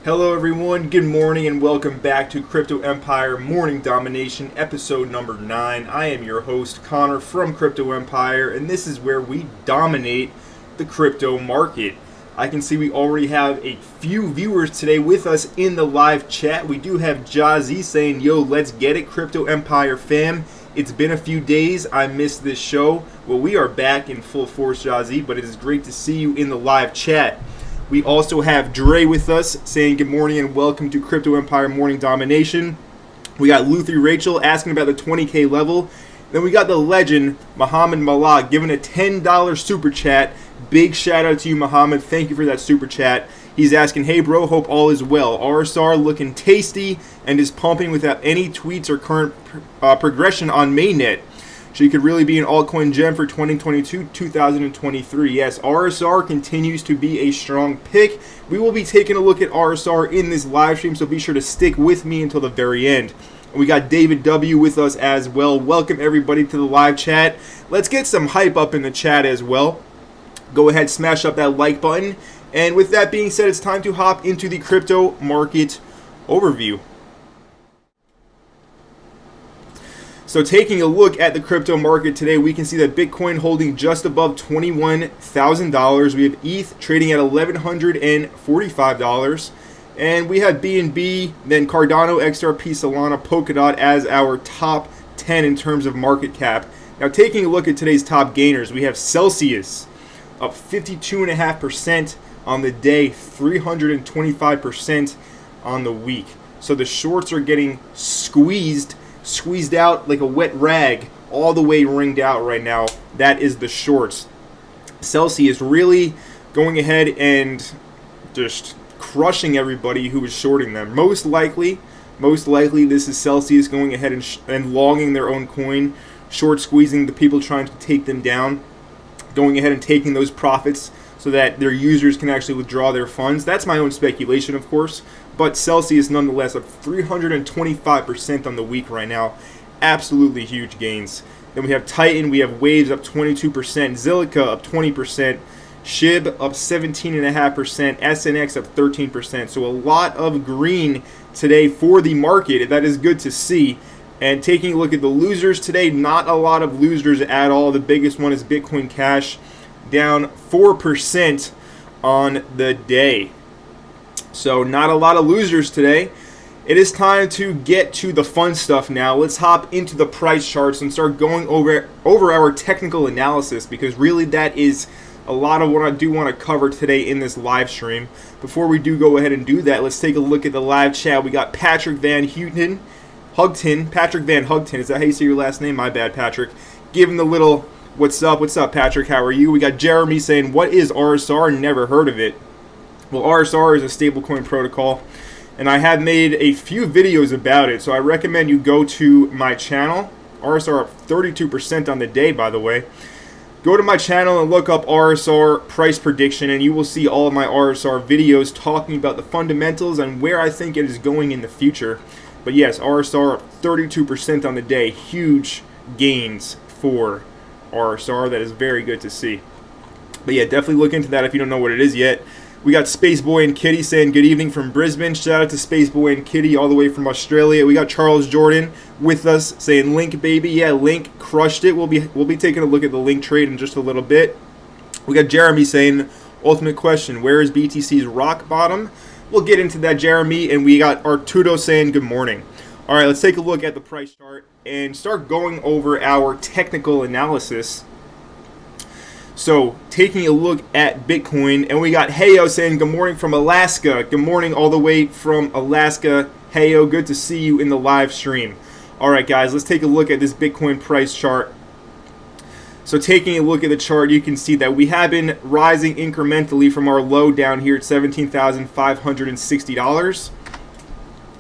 Hello everyone, good morning and welcome back to Crypto Empire Morning Domination episode number 9. I am your host Connor from Crypto Empire, and this is where we dominate the crypto market. I can see we already have a few viewers today with us in the live chat. We do have Jazzy saying, yo, let's get it, Crypto Empire fam. It's been a few days, I missed this show. Well, we are back in full force, Jazzy, but it is great to see you in the live chat. We also have Dre with us saying good morning and welcome to Crypto Empire Morning Domination. We got Luthi Rachel asking about the 20K level. Then we got the legend, Muhammad Malak, giving a $10 super chat. Big shout out to you, Muhammad. Thank you for that super chat. He's asking, hey bro, hope all is well. RSR looking tasty and is pumping without any tweets or current progression on mainnet. She could really be an altcoin gem for 2022-2023. Yes, RSR continues to be a strong pick. We will be taking a look at RSR in this live stream, so be sure to stick with me until the very end. We got David W with us as well. Welcome everybody to the live chat. Let's get some hype up in the chat as well. Go ahead, smash up that like button. And with that being said, it's time to hop into the crypto market overview. So taking a look at the crypto market today, we can see that Bitcoin holding just above $21,000. We have ETH trading at $1,145. And we have BNB, then Cardano, XRP, Solana, Polkadot as our top 10 in terms of market cap. Now taking a look at today's top gainers, we have Celsius up 52.5% on the day, 325% on the week. So the shorts are getting squeezed out like a wet rag, all the way ringed out right now. That is the shorts. Celsius really going ahead and just crushing everybody who is shorting them. Most likely this is Celsius going ahead and longing their own coin, short squeezing the people trying to take them down, going ahead and taking those profits so that their users can actually withdraw their funds. That's my own speculation, of course, but Celsius nonetheless up 325% on the week right now. Absolutely huge gains. Then we have Titan, we have Waves up 22%, Zilliqa up 20%, SHIB up 17.5%, SNX up 13%. So a lot of green today for the market. That is good to see. And taking a look at the losers today, not a lot of losers at all. The biggest one is Bitcoin Cash, down 4% on the day. So not a lot of losers today. It is time to get to the fun stuff now. Let's hop into the price charts and start going over our technical analysis, because really that is a lot of what I do want to cover today in this live stream. Before we do go ahead and do that, let's take a look at the live chat. We got Patrick Van Hugton, Patrick Van Hugton. Is that how you say your last name? My bad, Patrick. Give him the little what's up, Patrick, how are you? We got Jeremy saying, what is RSR? Never heard of it. Well, RSR is a stablecoin protocol, and I have made a few videos about it, so I recommend you go to my channel. RSR up 32% on the day, by the way. Go to my channel and look up RSR price prediction, and you will see all of my RSR videos talking about the fundamentals and where I think it is going in the future. But yes, RSR up 32% on the day. Huge gains for RSR. That is very good to see. But yeah, definitely look into that if you don't know what it is yet. We got Spaceboy and Kitty saying good evening from Brisbane. Shout out to Spaceboy and Kitty all the way from Australia. We got Charles Jordan with us saying Link baby. Yeah, Link crushed it. We'll be taking a look at the Link trade in just a little bit. We got Jeremy saying ultimate question, where is BTC's rock bottom? We'll get into that, Jeremy. And we got Artudo saying good morning. All right, let's take a look at the price chart and start going over our technical analysis. So, taking a look at Bitcoin, and we got Heyo saying good morning from Alaska. Good morning all the way from Alaska. Heyo, good to see you in the live stream. All right, guys, let's take a look at this Bitcoin price chart. So, taking a look at the chart, you can see that we have been rising incrementally from our low down here at $17,560.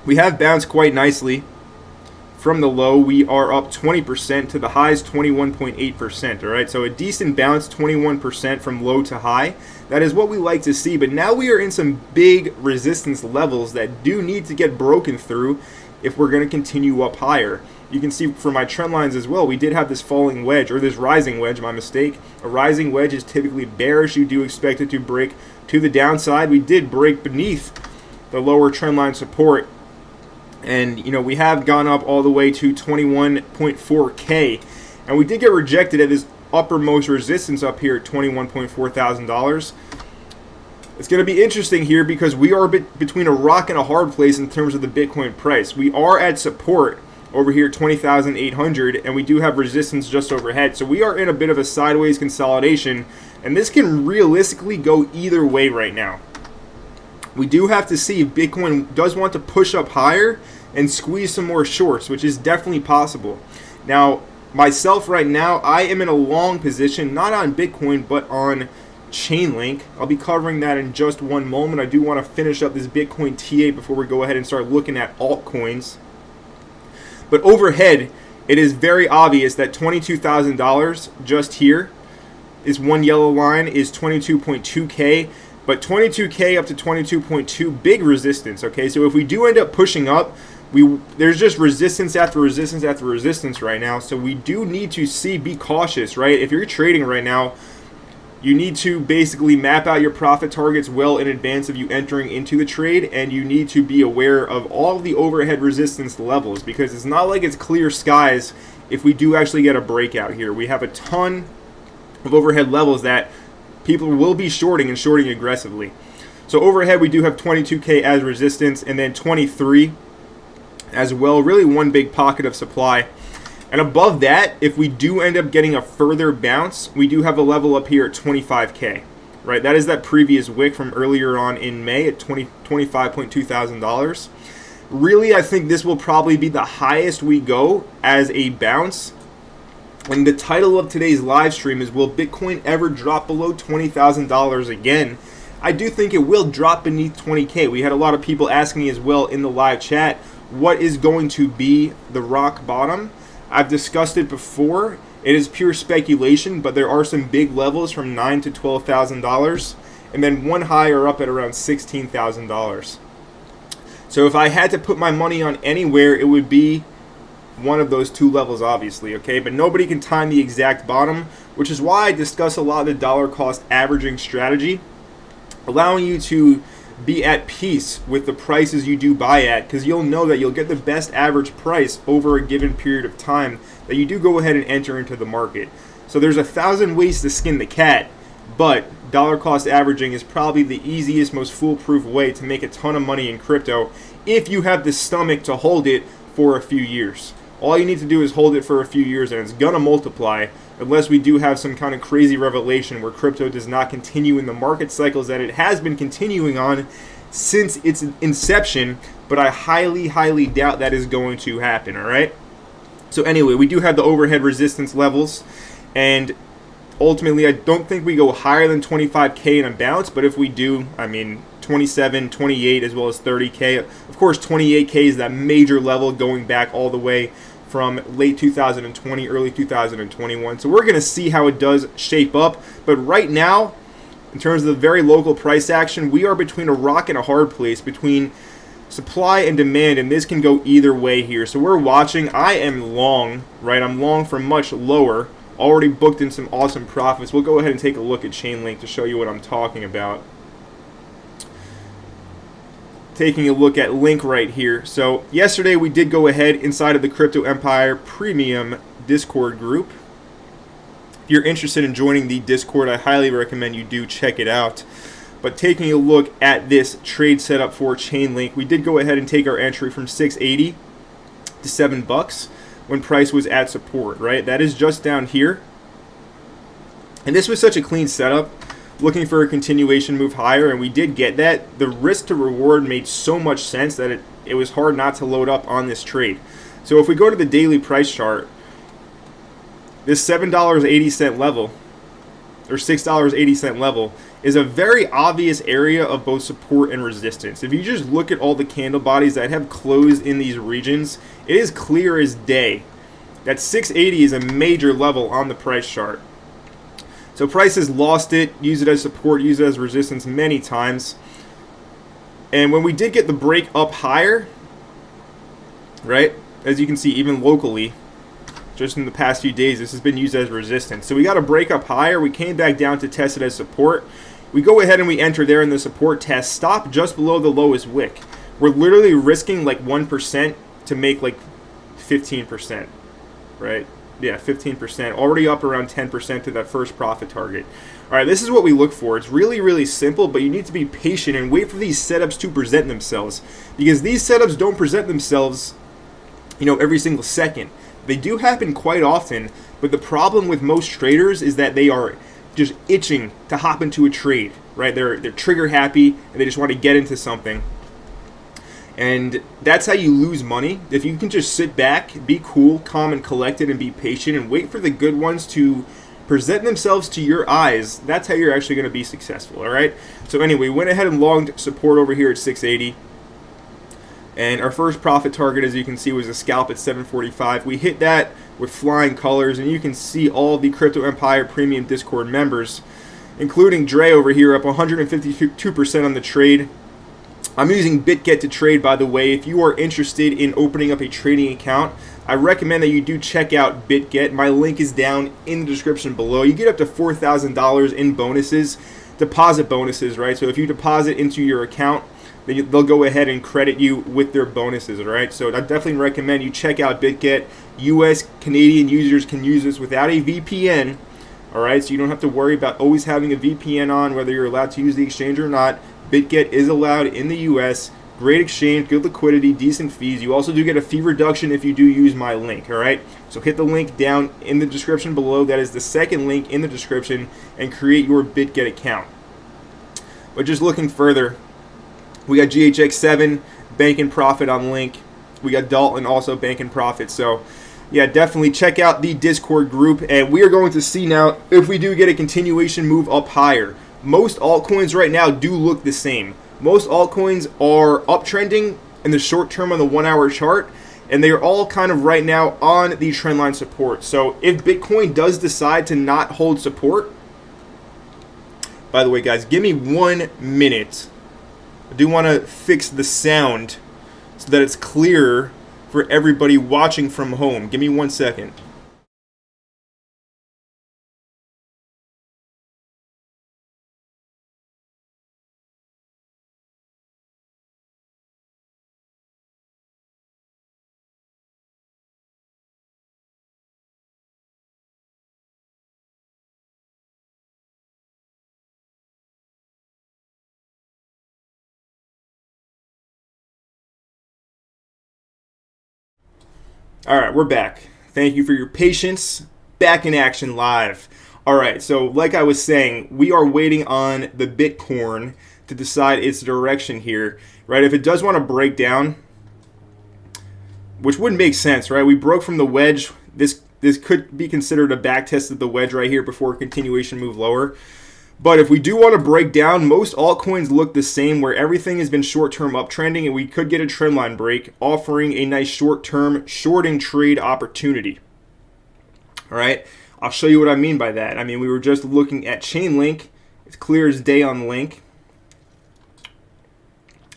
We have bounced quite nicely. From the low, we are up 20% to the highs 21.8%. All right, so a decent bounce, 21% from low to high. That is what we like to see, but now we are in some big resistance levels that do need to get broken through if we're going to continue up higher. You can see from my trend lines as well, we did have this falling wedge, or this rising wedge, my mistake. A rising wedge is typically bearish. You do expect it to break to the downside. We did break beneath the lower trend line support. And, you know, we have gone up all the way to 21.4K. And we did get rejected at this uppermost resistance up here at $21.4 thousand. It's going to be interesting here because we are between a rock and a hard place in terms of the Bitcoin price. We are at support over here, 20,800, and we do have resistance just overhead. So we are in a bit of a sideways consolidation, and this can realistically go either way right now. We do have to see if Bitcoin does want to push up higher and squeeze some more shorts, which is definitely possible. Now, myself right now, I am in a long position, not on Bitcoin, but on Chainlink. I'll be covering that in just one moment. I do want to finish up this Bitcoin TA before we go ahead and start looking at altcoins. But overhead, it is very obvious that $22,000 just here is one yellow line is 22.2K, but 22K up to 22.2, big resistance, okay? So if we do end up pushing up, there's just resistance after resistance after resistance right now. So we do need to be cautious, right? If you're trading right now, you need to basically map out your profit targets well in advance of you entering into the trade, and you need to be aware of all the overhead resistance levels, because it's not like it's clear skies if we do actually get a breakout here. We have a ton of overhead levels that people will be shorting and shorting aggressively. So overhead, we do have 22K as resistance, and then 23 as well. Really one big pocket of supply. And above that, if we do end up getting a further bounce, we do have a level up here at 25K, right? That is that previous wick from earlier on in May at $25.2 thousand. Really, I think this will probably be the highest we go as a bounce. And the title of today's live stream is, will Bitcoin ever drop below $20,000 again? I do think it will drop beneath 20K. We had a lot of people asking me as well in the live chat, what is going to be the rock bottom? I've discussed it before. It is pure speculation, but there are some big levels from $9,000 to $12,000, and then one higher up at around $16,000. So if I had to put my money on anywhere, it would be one of those two levels, obviously, okay? But nobody can time the exact bottom, which is why I discuss a lot of the dollar cost averaging strategy, allowing you to be at peace with the prices you do buy at, because you'll know that you'll get the best average price over a given period of time that you do go ahead and enter into the market. So there's 1,000 ways to skin the cat, but dollar cost averaging is probably the easiest, most foolproof way to make a ton of money in crypto if you have the stomach to hold it for a few years. All you need to do is hold it for a few years, and it's gonna multiply, unless we do have some kind of crazy revelation where crypto does not continue in the market cycles that it has been continuing on since its inception. But I highly, highly doubt that is going to happen, all right? So anyway, we do have the overhead resistance levels, and ultimately I don't think we go higher than 25K in a bounce, but if we do, I mean, 27, 28, as well as 30K. Of course, 28K is that major level going back all the way from late 2020, early 2021. So we're going to see how it does shape up. But right now, in terms of the very local price action, we are between a rock and a hard place, between supply and demand, and this can go either way here. So we're watching. I am long, right? I'm long for much lower. Already booked in some awesome profits. We'll go ahead and take a look at Chainlink to show you what I'm talking about. Taking a look at Link right here. So yesterday we did go ahead inside of the Crypto Empire Premium Discord group. If you're interested in joining the Discord, I highly recommend you do check it out. But taking a look at this trade setup for Chainlink, we did go ahead and take our entry from 680 to $7 when price was at support, right? That is just down here. And this was such a clean setup, looking for a continuation move higher, and we did get that. The risk to reward made so much sense that it was hard not to load up on this trade. So if we go to the daily price chart, this $7.80 level, or $6.80 level, is a very obvious area of both support and resistance. If you just look at all the candle bodies that have closed in these regions, it is clear as day that 680 is a major level on the price chart. So price has lost it, used it as support, used it as resistance many times. And when we did get the break up higher, right, as you can see, even locally, just in the past few days, this has been used as resistance. So we got a break up higher. We came back down to test it as support. We go ahead and we enter there in the support test, stop just below the lowest wick. We're literally risking like 1% to make like 15%, right? Yeah, 15%, already up around 10% to that first profit target. All right, this is what we look for. It's really, really simple, but you need to be patient and wait for these setups to present themselves, because these setups don't present themselves, you know, every single second. They do happen quite often, but the problem with most traders is that they are just itching to hop into a trade, right? They're trigger happy and they just want to get into something. And that's how you lose money. If you can just sit back, be cool, calm, and collected, and be patient, and wait for the good ones to present themselves to your eyes, that's how you're actually going to be successful, all right? So anyway, we went ahead and longed support over here at 680. And our first profit target, as you can see, was a scalp at 745. We hit that with flying colors, and you can see all the Crypto Empire Premium Discord members, including Dre over here, up 152% on the trade. I'm using Bitget to trade, by the way. If you are interested in opening up a trading account, I recommend that you do check out Bitget. My link is down in the description below. You get up to $4,000 in bonuses, deposit bonuses, right? So if you deposit into your account, then they'll go ahead and credit you with their bonuses, all right? So I definitely recommend you check out Bitget. US, Canadian users can use this without a VPN, all right? So you don't have to worry about always having a VPN on, whether you're allowed to use the exchange or not. Bitget is allowed in the US. Great exchange, good liquidity, decent fees. You also do get a fee reduction if you do use my link, all right? So hit the link down in the description below. That is the second link in the description, and create your Bitget account. But just looking further, we got GHX7, Bank and Profit on link. We got Dalton also Bank and Profit. So yeah, definitely check out the Discord group, and we are going to see now if we do get a continuation move up higher. Most altcoins right now do look the same. Most altcoins are uptrending in the short term on the 1 hour chart, and they are all kind of right now on the trendline support. So if Bitcoin does decide to not hold support, by the way, guys, give me 1 minute. I do want to fix the sound so that it's clearer for everybody watching from home. Give me 1 second. All right, we're back. Thank you for your patience. Back in action live. All right, so like I was saying, we are waiting on the Bitcoin to decide its direction here, right? If it does want to break down, which wouldn't make sense, right? We broke from the wedge. This could be considered a back test of the wedge right here before a continuation move lower. But if we do want to break down, most altcoins look the same, where everything has been short-term uptrending, and we could get a trendline break, offering a nice short-term shorting trade opportunity. All right, I'll show you what I mean by that. I mean, we were just looking at Chainlink. It's clear as day on Link.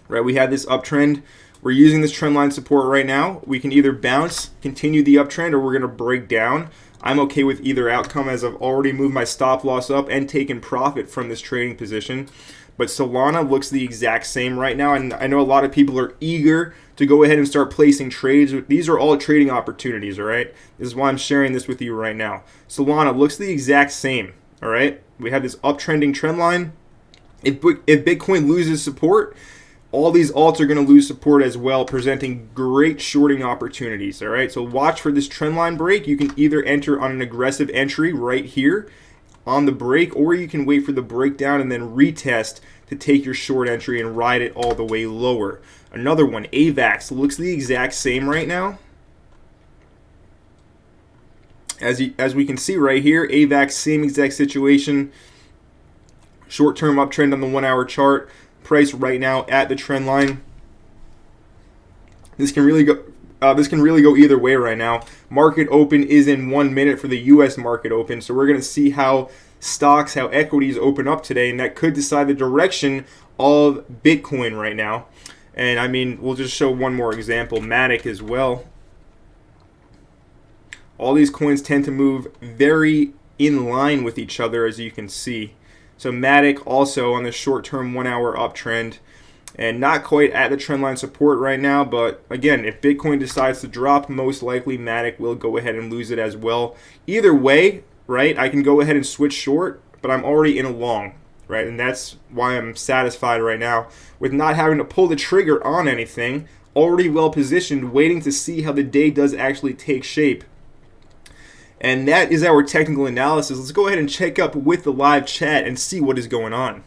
Right, we had this uptrend. We're using this trendline support right now. We can either bounce, continue the uptrend, or we're going to break down. I'm okay with either outcome, as I've already moved my stop loss up and taken profit from this trading position. But Solana looks the exact same right now, and I know a lot of people are eager to go ahead and start placing trades. These are all trading opportunities, all right? This is why I'm sharing this with you right now. Solana looks the exact same, all right? We have this uptrending trend line. If Bitcoin loses support, all these alts are going to lose support as well, presenting great shorting opportunities, all right? So watch for this trendline break. You can either enter on an aggressive entry right here on the break, or you can wait for the breakdown and then retest to take your short entry and ride it all the way lower. Another one, AVAX, looks the exact same right now. As we can see right here, AVAX, same exact situation. Short-term uptrend on the 1 hour chart. Price right now at the trend line. This can really go either way right now. Market open is in 1 minute for the US market open, so we're going to see how stocks, how equities open up today, and that could decide the direction of Bitcoin right now. And I mean, we'll just show one more example, Matic as well. All these coins tend to move very in line with each other, as you can see. So Matic also on the short-term 1-hour uptrend, and not quite at the trendline support right now. But again, if Bitcoin decides to drop, most likely Matic will go ahead and lose it as well. Either way, right, I can go ahead and switch short, but I'm already in a long, right? And that's why I'm satisfied right now with not having to pull the trigger on anything. Already well positioned, waiting to see how the day does actually take shape. And that is our technical analysis. Let's go ahead and check up with the live chat and see what is going on.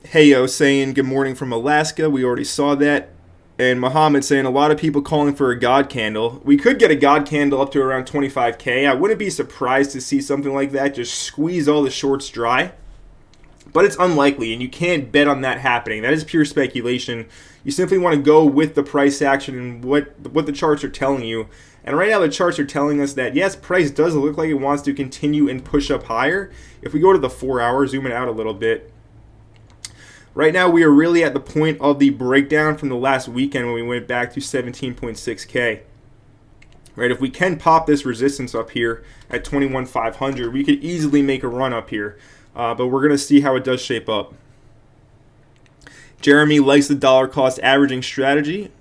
Heyo saying good morning from Alaska. We already saw that. And Muhammad saying a lot of people calling for a God candle. We could get a God candle up to around 25K. I wouldn't be surprised to see something like that. Just squeeze all the shorts dry. But it's unlikely, and you can't bet on that happening. That is pure speculation. You simply want to go with the price action and what the charts are telling you. And right now the charts are telling us that, yes, price does look like it wants to continue and push up higher. If we go to the 4 hour, zoom it out a little bit. Right now we are really at the point of the breakdown from the last weekend when we went back to 17.6K. Right, if we can pop this resistance up here at 21,500, we could easily make a run up here. But we're going to see how it does shape up. Jeremy likes the dollar cost averaging strategy.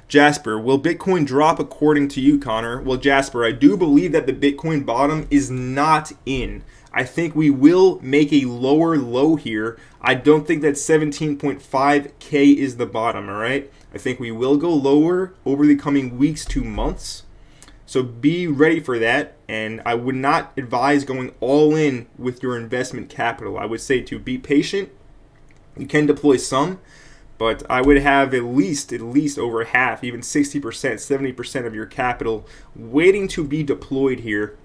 Jasper, will Bitcoin drop according to you, Connor? Well, Jasper, I do believe that the Bitcoin bottom is not in. I think we will make a lower low here. I don't think that 17.5K is the bottom, all right? I think we will go lower over the coming weeks to months. So be ready for that, and I would not advise going all in with your investment capital. I would say to be patient. You can deploy some, but I would have at least over half, even 60%, 70% of your capital waiting to be deployed here.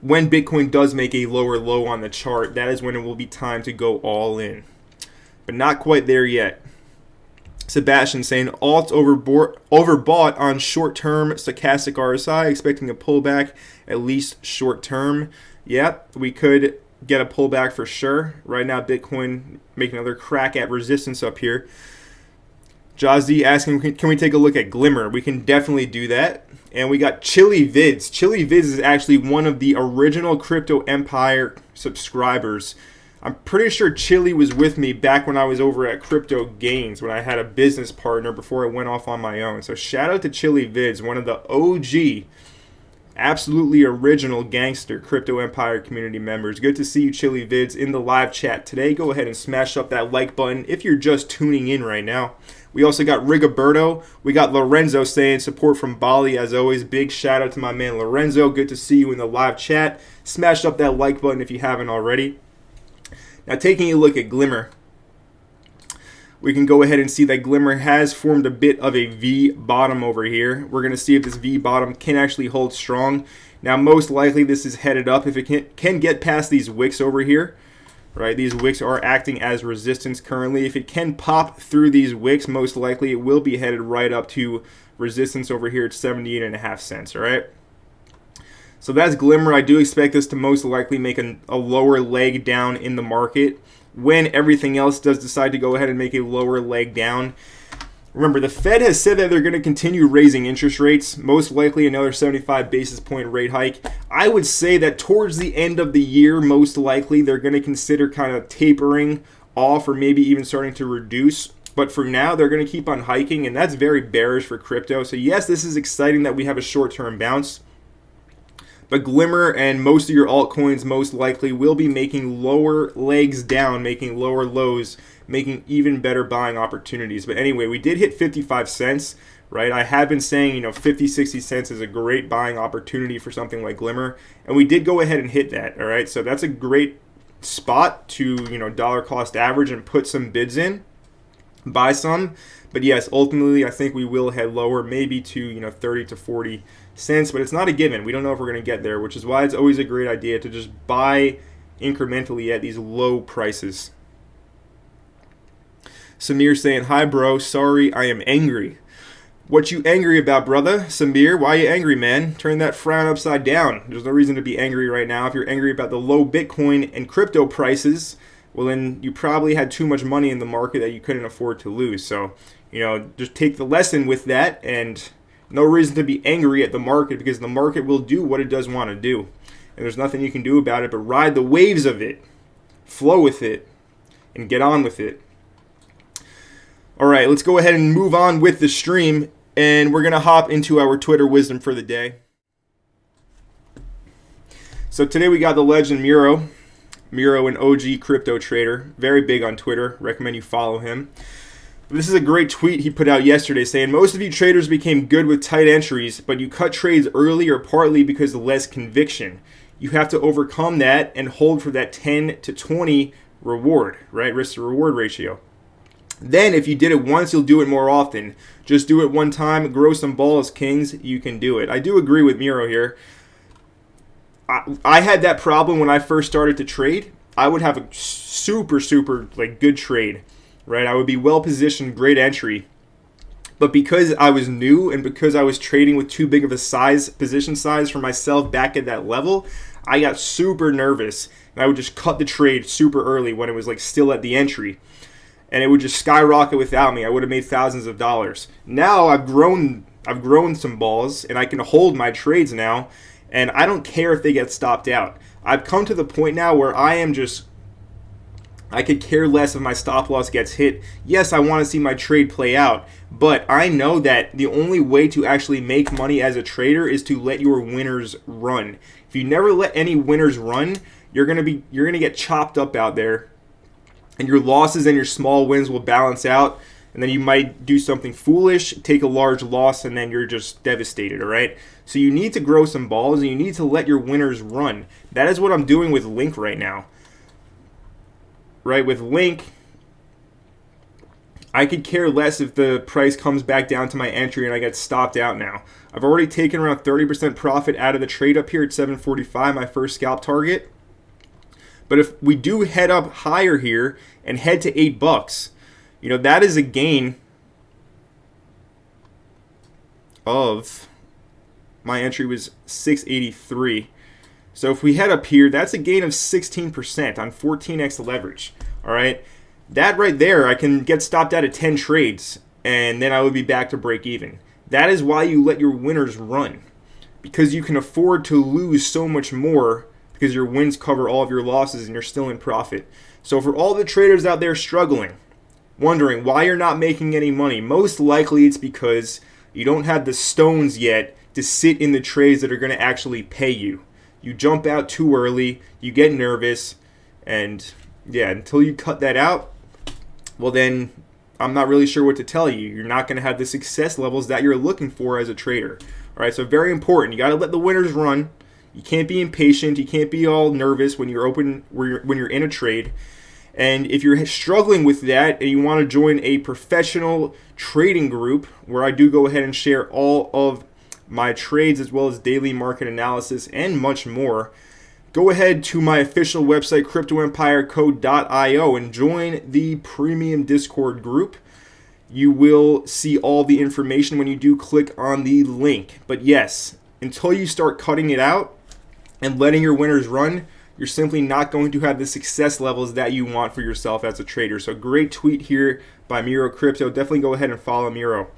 When Bitcoin does make a lower low on the chart, that is when it will be time to go all in. But not quite there yet. Sebastian saying alt overbought on short-term stochastic RSI, expecting a pullback at least short-term. Yep, we could get a pullback for sure. Right now, Bitcoin making another crack at resistance up here. Jazzy asking, can we take a look at Glimmer? We can definitely do that. And we got Chili Vids. Chili Vids is actually one of the original Crypto Empire subscribers. I'm pretty sure Chili was with me back when I was over at Crypto Gains, when I had a business partner before I went off on my own. So shout out to Chili Vids, one of the OG, absolutely original gangster Crypto Empire community members. Good to see you, Chili Vids, in the live chat today. Go ahead and smash up that like button if you're just tuning in right now. We also got Rigoberto. We got Lorenzo saying support from Bali as always. Big shout out to my man Lorenzo. Good to see you in the live chat. Smash up that like button if you haven't already. Now taking a look at Glimmer, we can go ahead and see that Glimmer has formed a bit of a V bottom over here. We're going to see if this V bottom can actually hold strong. Now most likely this is headed up if it can get past these wicks over here. Right, these wicks are acting as resistance currently. If it can pop through these wicks, most likely it will be headed right up to resistance over here at 78.5 cents. All right. So that's Glimmer. I do expect this to most likely make a lower leg down in the market when everything else does decide to go ahead and make a lower leg down. Remember, the Fed has said that they're going to continue raising interest rates, most likely another 75 basis point rate hike. I would say that towards the end of the year, most likely they're going to consider kind of tapering off or maybe even starting to reduce. But for now, they're going to keep on hiking, and that's very bearish for crypto. So yes, this is exciting that we have a short-term bounce. But Glimmer and most of your altcoins most likely will be making lower legs down, making lower lows, making even better buying opportunities. But anyway, we did hit 55 cents, right? I have been saying, 50, 60 cents is a great buying opportunity for something like Glimmer. And we did go ahead and hit that, all right? So that's a great spot to, dollar cost average and put some bids in, buy some. But yes, ultimately, I think we will head lower, maybe to, 30 to 40 cents, but it's not a given. We don't know if we're going to get there, which is why it's always a great idea to just buy incrementally at these low prices. Samir saying, hi, bro. Sorry, I am angry. What you angry about, brother? Samir, why you angry, man? Turn that frown upside down. There's no reason to be angry right now. If you're angry about the low Bitcoin and crypto prices, well, then you probably had too much money in the market that you couldn't afford to lose. So, just take the lesson with that, and no reason to be angry at the market because the market will do what it does want to do. and there's nothing you can do about it but ride the waves of it, flow with it, and get on with it. All right, let's go ahead and move on with the stream, and we're going to hop into our Twitter wisdom for the day. So today we got the legend Miro. Miro, an OG crypto trader, very big on Twitter. Recommend you follow him. This is a great tweet he put out yesterday saying, most of you traders became good with tight entries, but you cut trades early or partly because of less conviction. You have to overcome that and hold for that 10 to 20 reward, right? Risk to reward ratio. Then if you did it once, you'll do it more often. Just do it one time, grow some balls, kings. You can do it. I do agree with Miro here. I had that problem when I first started to trade. I would have a super like good trade, right? I would be well positioned, great entry. But because I was new and because I was trading with too big of a position size for myself back at that level, I got super nervous and I would just cut the trade super early when it was like still at the entry. And it would just skyrocket without me. I would have made thousands of dollars. Now I've grown some balls and I can hold my trades now. And I don't care if they get stopped out. I've come to the point now where I could care less if my stop loss gets hit. Yes, I want to see my trade play out, but I know that the only way to actually make money as a trader is to let your winners run. If you never let any winners run, you're gonna get chopped up out there, and your losses and your small wins will balance out. And then you might do something foolish, take a large loss, and then you're just devastated, all right? So you need to grow some balls, and you need to let your winners run. That is what I'm doing with Link right now. Right, with Link, I could care less if the price comes back down to my entry and I get stopped out now. I've already taken around 30% profit out of the trade up here at 745, my first scalp target. But if we do head up higher here and head to $8, that is a gain of, my entry was 683. So if we head up here, that's a gain of 16% on 14x leverage. All right, that right there, I can get stopped out at 10 trades, and then I would be back to break even. That is why you let your winners run, because you can afford to lose so much more because your wins cover all of your losses and you're still in profit. So for all the traders out there struggling, wondering why you're not making any money, most likely it's because you don't have the stones yet to sit in the trades that are going to actually pay you. You jump out too early, you get nervous, and yeah, until you cut that out, well then, I'm not really sure what to tell you. You're not going to have the success levels that you're looking for as a trader. All right, so very important. You got to let the winners run. You can't be impatient. You can't be all nervous when you're in a trade. And if you're struggling with that and you want to join a professional trading group where I do go ahead and share all of my trades as well as daily market analysis and much more, go ahead to my official website, cryptoempirecode.io, and join the premium Discord group. You will see all the information when you do click on the link. But yes, until you start cutting it out and letting your winners run, you're simply not going to have the success levels that you want for yourself as a trader. So great tweet here by Miro Crypto. Definitely go ahead and follow Miro.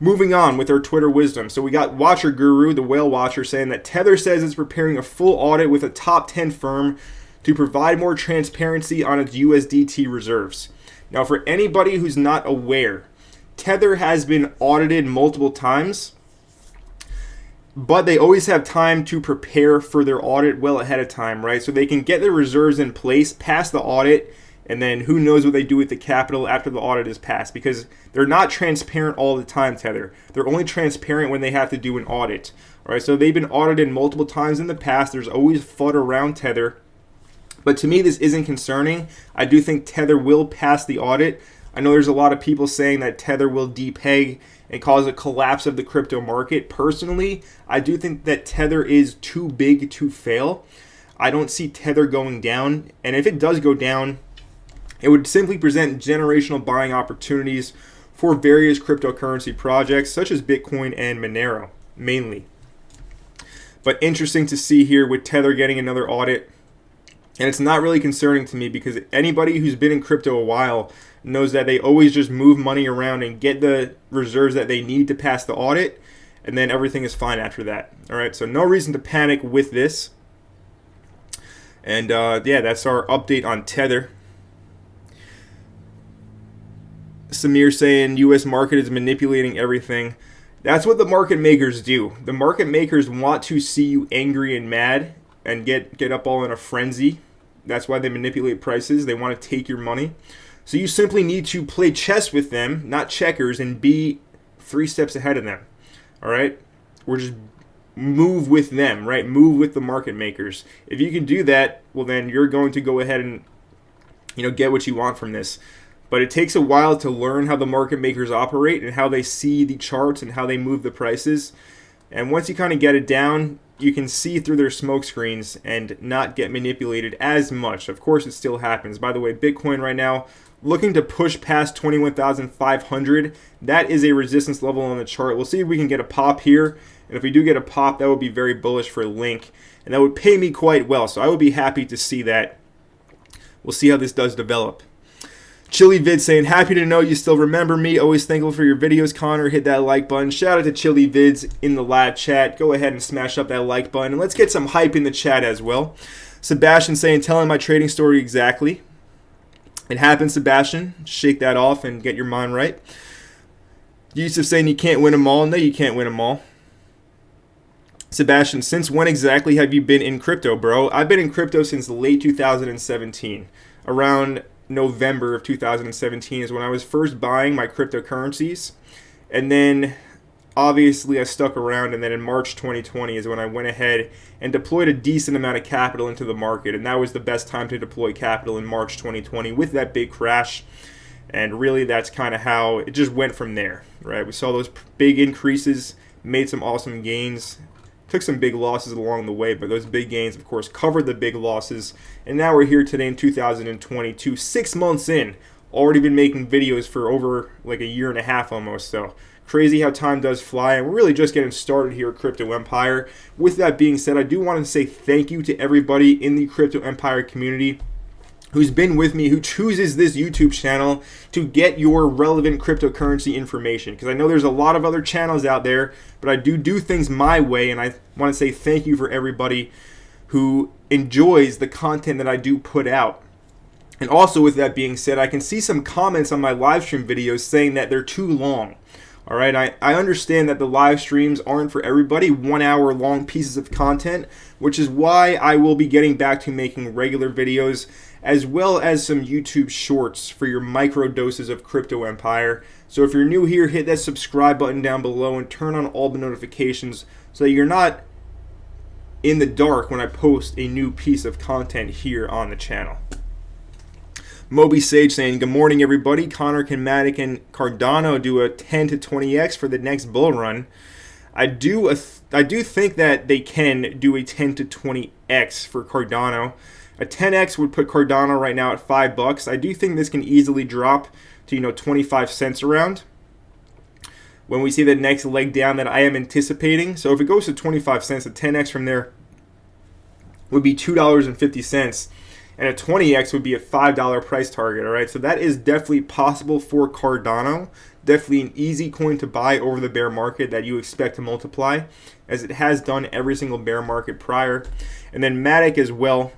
Moving on with our Twitter wisdom. So we got Watcher Guru, the whale watcher, saying that Tether says it's preparing a full audit with a top 10 firm to provide more transparency on its USDT reserves. Now, for anybody who's not aware, Tether has been audited multiple times, but they always have time to prepare for their audit well ahead of time, right? So they can get their reserves in place, pass the audit, and then who knows what they do with the capital after the audit is passed, because they're not transparent all the time, Tether. They're only transparent when they have to do an audit. All right, so they've been audited multiple times in the past. There's always FUD around Tether. But to me, this isn't concerning. I do think Tether will pass the audit. I know there's a lot of people saying that Tether will depeg and cause a collapse of the crypto market. Personally, I do think that Tether is too big to fail. I don't see Tether going down. And if it does go down, it would simply present generational buying opportunities for various cryptocurrency projects such as Bitcoin and Monero, mainly. But interesting to see here with Tether getting another audit. And it's not really concerning to me because anybody who's been in crypto a while knows that they always just move money around and get the reserves that they need to pass the audit, and then everything is fine after that. All right, so no reason to panic with this. And yeah, that's our update on Tether. Samir saying U.S. market is manipulating everything. That's what the market makers do. The market makers want to see you angry and mad and get up all in a frenzy. That's why they manipulate prices. They want to take your money. So you simply need to play chess with them, not checkers, and be 3 steps ahead of them. All right? Or just move with them, right? Move with the market makers. If you can do that, well, then you're going to go ahead and get what you want from this. But it takes a while to learn how the market makers operate and how they see the charts and how they move the prices. And once you kind of get it down, you can see through their smoke screens and not get manipulated as much. Of course, it still happens. By the way, Bitcoin right now looking to push past 21,500. That is a resistance level on the chart. We'll see if we can get a pop here. And if we do get a pop, that would be very bullish for Link. And that would pay me quite well. So I would be happy to see that. We'll see how this does develop. Chili Vid saying, happy to know you still remember me. Always thankful for your videos, Connor. Hit that like button. Shout out to Chili Vids in the live chat. Go ahead and smash up that like button. And let's get some hype in the chat as well. Sebastian saying, telling my trading story exactly. It happens, Sebastian. Shake that off and get your mind right. Yusuf saying you can't win them all. No, you can't win them all. Sebastian, since when exactly have you been in crypto, bro? I've been in crypto since late 2017. Around November of 2017 is when I was first buying my cryptocurrencies. And then obviously I stuck around, and then in March 2020 is when I went ahead and deployed a decent amount of capital into the market. And that was the best time to deploy capital, in March 2020 with that big crash. And really that's kind of how it just went from there, right? We saw those big increases, made some awesome gains, took some big losses along the way, but those big gains, of course, covered the big losses. And now we're here today in 2022, 6 months in, already been making videos for over like a year and a half almost. So crazy how time does fly, and we're really just getting started here at Crypto Empire. With that being said, I do want to say thank you to everybody in the Crypto Empire community who's been with me, who chooses this YouTube channel to get your relevant cryptocurrency information. Because I know there's a lot of other channels out there, but I do things my way, and I want to say thank you for everybody who enjoys the content that I do put out. And also, with that being said, I can see some comments on my live stream videos saying that they're too long. All right, I understand that the live streams aren't for everybody, 1 hour long pieces of content, which is why I will be getting back to making regular videos, as well as some YouTube shorts for your micro doses of Crypto Empire. So if you're new here, hit that subscribe button down below and turn on all the notifications so that you're not in the dark when I post a new piece of content here on the channel. Moby Sage saying, good morning, everybody. Connor, can Matic and Cardano do a 10 to 20x for the next bull run? I do think that they can do a 10 to 20x for Cardano. A 10x would put Cardano right now at $5. I do think this can easily drop to 25 cents around when we see the next leg down that I am anticipating. So if it goes to 25 cents, a 10x from there would be $2.50. And a 20x would be a $5 price target, all right? So that is definitely possible for Cardano. Definitely an easy coin to buy over the bear market that you expect to multiply, as it has done every single bear market prior. And then Matic as well.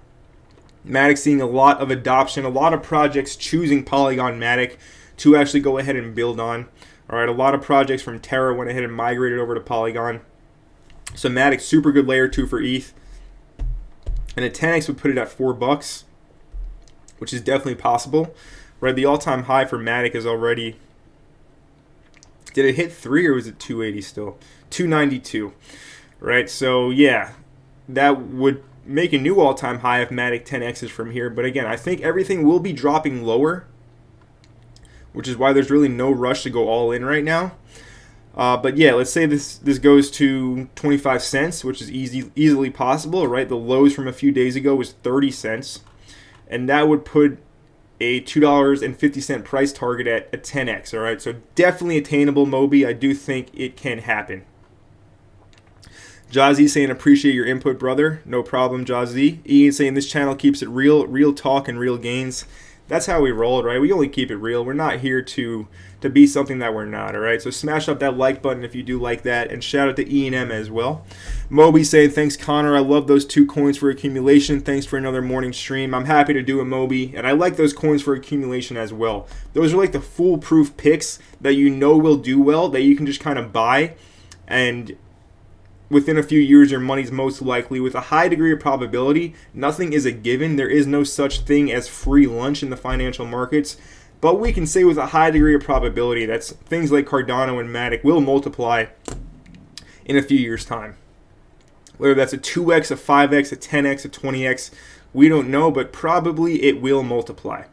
Matic seeing a lot of adoption, a lot of projects choosing Polygon Matic to actually go ahead and build on. All right, a lot of projects from Terra went ahead and migrated over to Polygon. So Matic, super good layer 2 for ETH. And a 10x would put it at $4, which is definitely possible. Right, the all-time high for Matic is already, did it hit 3 or was it 280 still? 292. Right, so yeah, that would make a new all-time high if Matic 10x's from here. But again, I think everything will be dropping lower, which is why there's really no rush to go all in right now. But yeah, let's say this goes to 25 cents, which is easily possible, right? The lows from a few days ago was 30 cents. And that would put a $2.50 price target at a 10x, all right? So definitely attainable, Moby. I do think it can happen. Jazzy saying, appreciate your input, brother. No problem, Jazzy. Ian saying, this channel keeps it real talk and real gains. That's how we roll, right? We only keep it real. We're not here to be something that we're not, all right? So smash up that like button if you do like that, and shout out to E&M as well. Moby saying, thanks, Connor. I love those 2 coins for accumulation. Thanks for another morning stream. I'm happy to do it, Moby, and I like those coins for accumulation as well. Those are like the foolproof picks that you know will do well, that you can just kind of buy, and within a few years, your money's most likely with a high degree of probability. Nothing is a given. There is no such thing as free lunch in the financial markets. But we can say with a high degree of probability that things like Cardano and Matic will multiply in a few years' time. Whether that's a 2x, a 5x, a 10x, a 20x, we don't know, but probably it will multiply.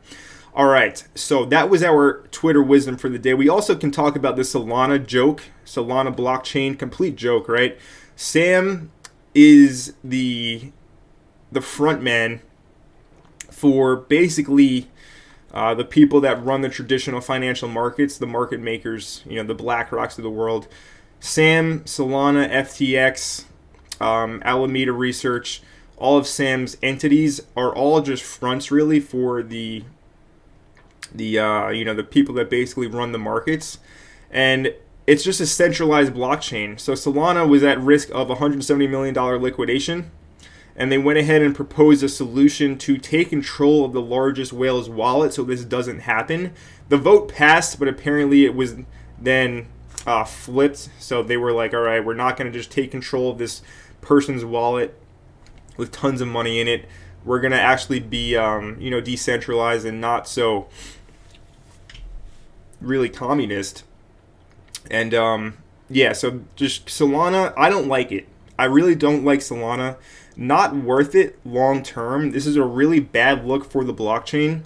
All right, so that was our Twitter wisdom for the day. We also can talk about the Solana joke, Solana blockchain, complete joke, right? Sam is the front man for basically the people that run the traditional financial markets, the market makers, the BlackRocks of the world. Sam, Solana, FTX, Alameda Research, all of Sam's entities are all just fronts really for the people that basically run the markets. And it's just a centralized blockchain. So Solana was at risk of $170 million liquidation, and they went ahead and proposed a solution to take control of the largest whale's wallet so this doesn't happen. The vote passed, but apparently it was then flipped. So they were like, all right, we're not going to just take control of this person's wallet with tons of money in it. We're going to actually be, decentralized and not so really communist. And so just Solana, I don't like it. I really don't like Solana. Not worth it long term. This is a really bad look for the blockchain.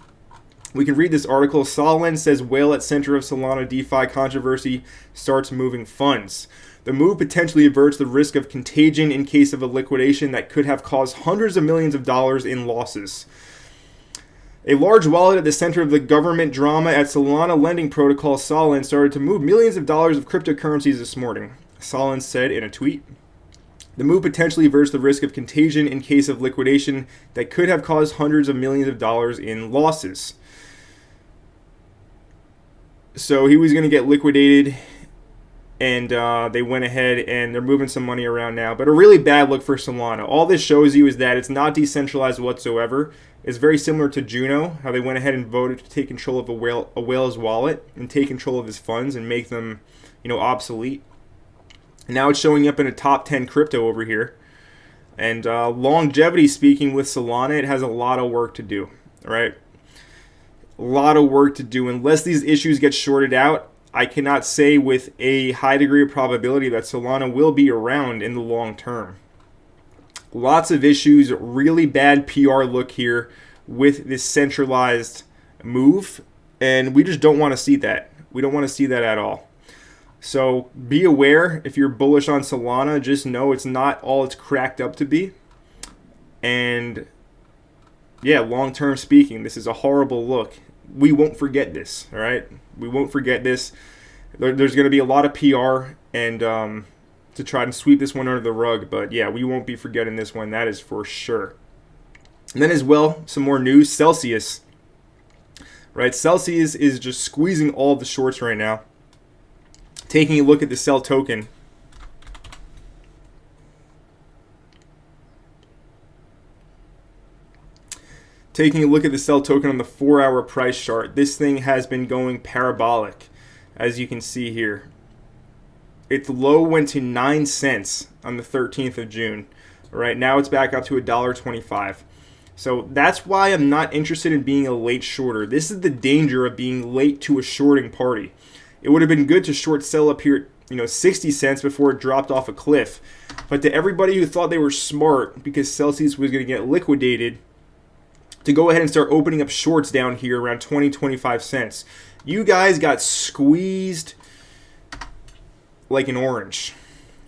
We can read this article. Solana says whale at center of Solana DeFi controversy starts moving funds. The move potentially averts the risk of contagion in case of a liquidation that could have caused hundreds of millions of dollars in losses. A large wallet at the center of the government drama at Solana lending protocol Solana started to move millions of dollars of cryptocurrencies this morning, Solana said in a tweet. The move potentially averts the risk of contagion in case of liquidation that could have caused hundreds of millions of dollars in losses. So he was going to get liquidated, and they went ahead and they're moving some money around now. But a really bad look for Solana. All this shows you is that it's not decentralized whatsoever. It's very similar to Juno, how they went ahead and voted to take control of a whale's wallet and take control of his funds and make them, obsolete. And now it's showing up in a top 10 crypto over here. And longevity speaking with Solana, it has a lot of work to do, right? A lot of work to do. Unless these issues get sorted out, I cannot say with a high degree of probability that Solana will be around in the long term. Lots of issues, really bad PR look here with this centralized move, and we just don't want to see that. We don't want to see that at all. So be aware, if you're bullish on Solana, just know it's not all it's cracked up to be. And yeah, long-term speaking, this is a horrible look. We won't forget this, all right? We won't forget this. There's going to be a lot of PR and to try and sweep this one under the rug. But yeah, we won't be forgetting this one. That is for sure. And then as well, some more news. Celsius, right? Celsius is just squeezing all the shorts right now. Taking a look at the Cell token. Taking a look at the Cell token on the 4-hour price chart, this thing has been going parabolic, as you can see here. Its low went to 9 cents on the 13th of June. Right now it's back up to $1.25. So that's why I'm not interested in being a late shorter. This is the danger of being late to a shorting party. It would have been good to short Cell up here at 60 cents before it dropped off a cliff. But to everybody who thought they were smart because Celsius was going to get liquidated, to go ahead and start opening up shorts down here around 20-25 cents. You guys got squeezed like an orange,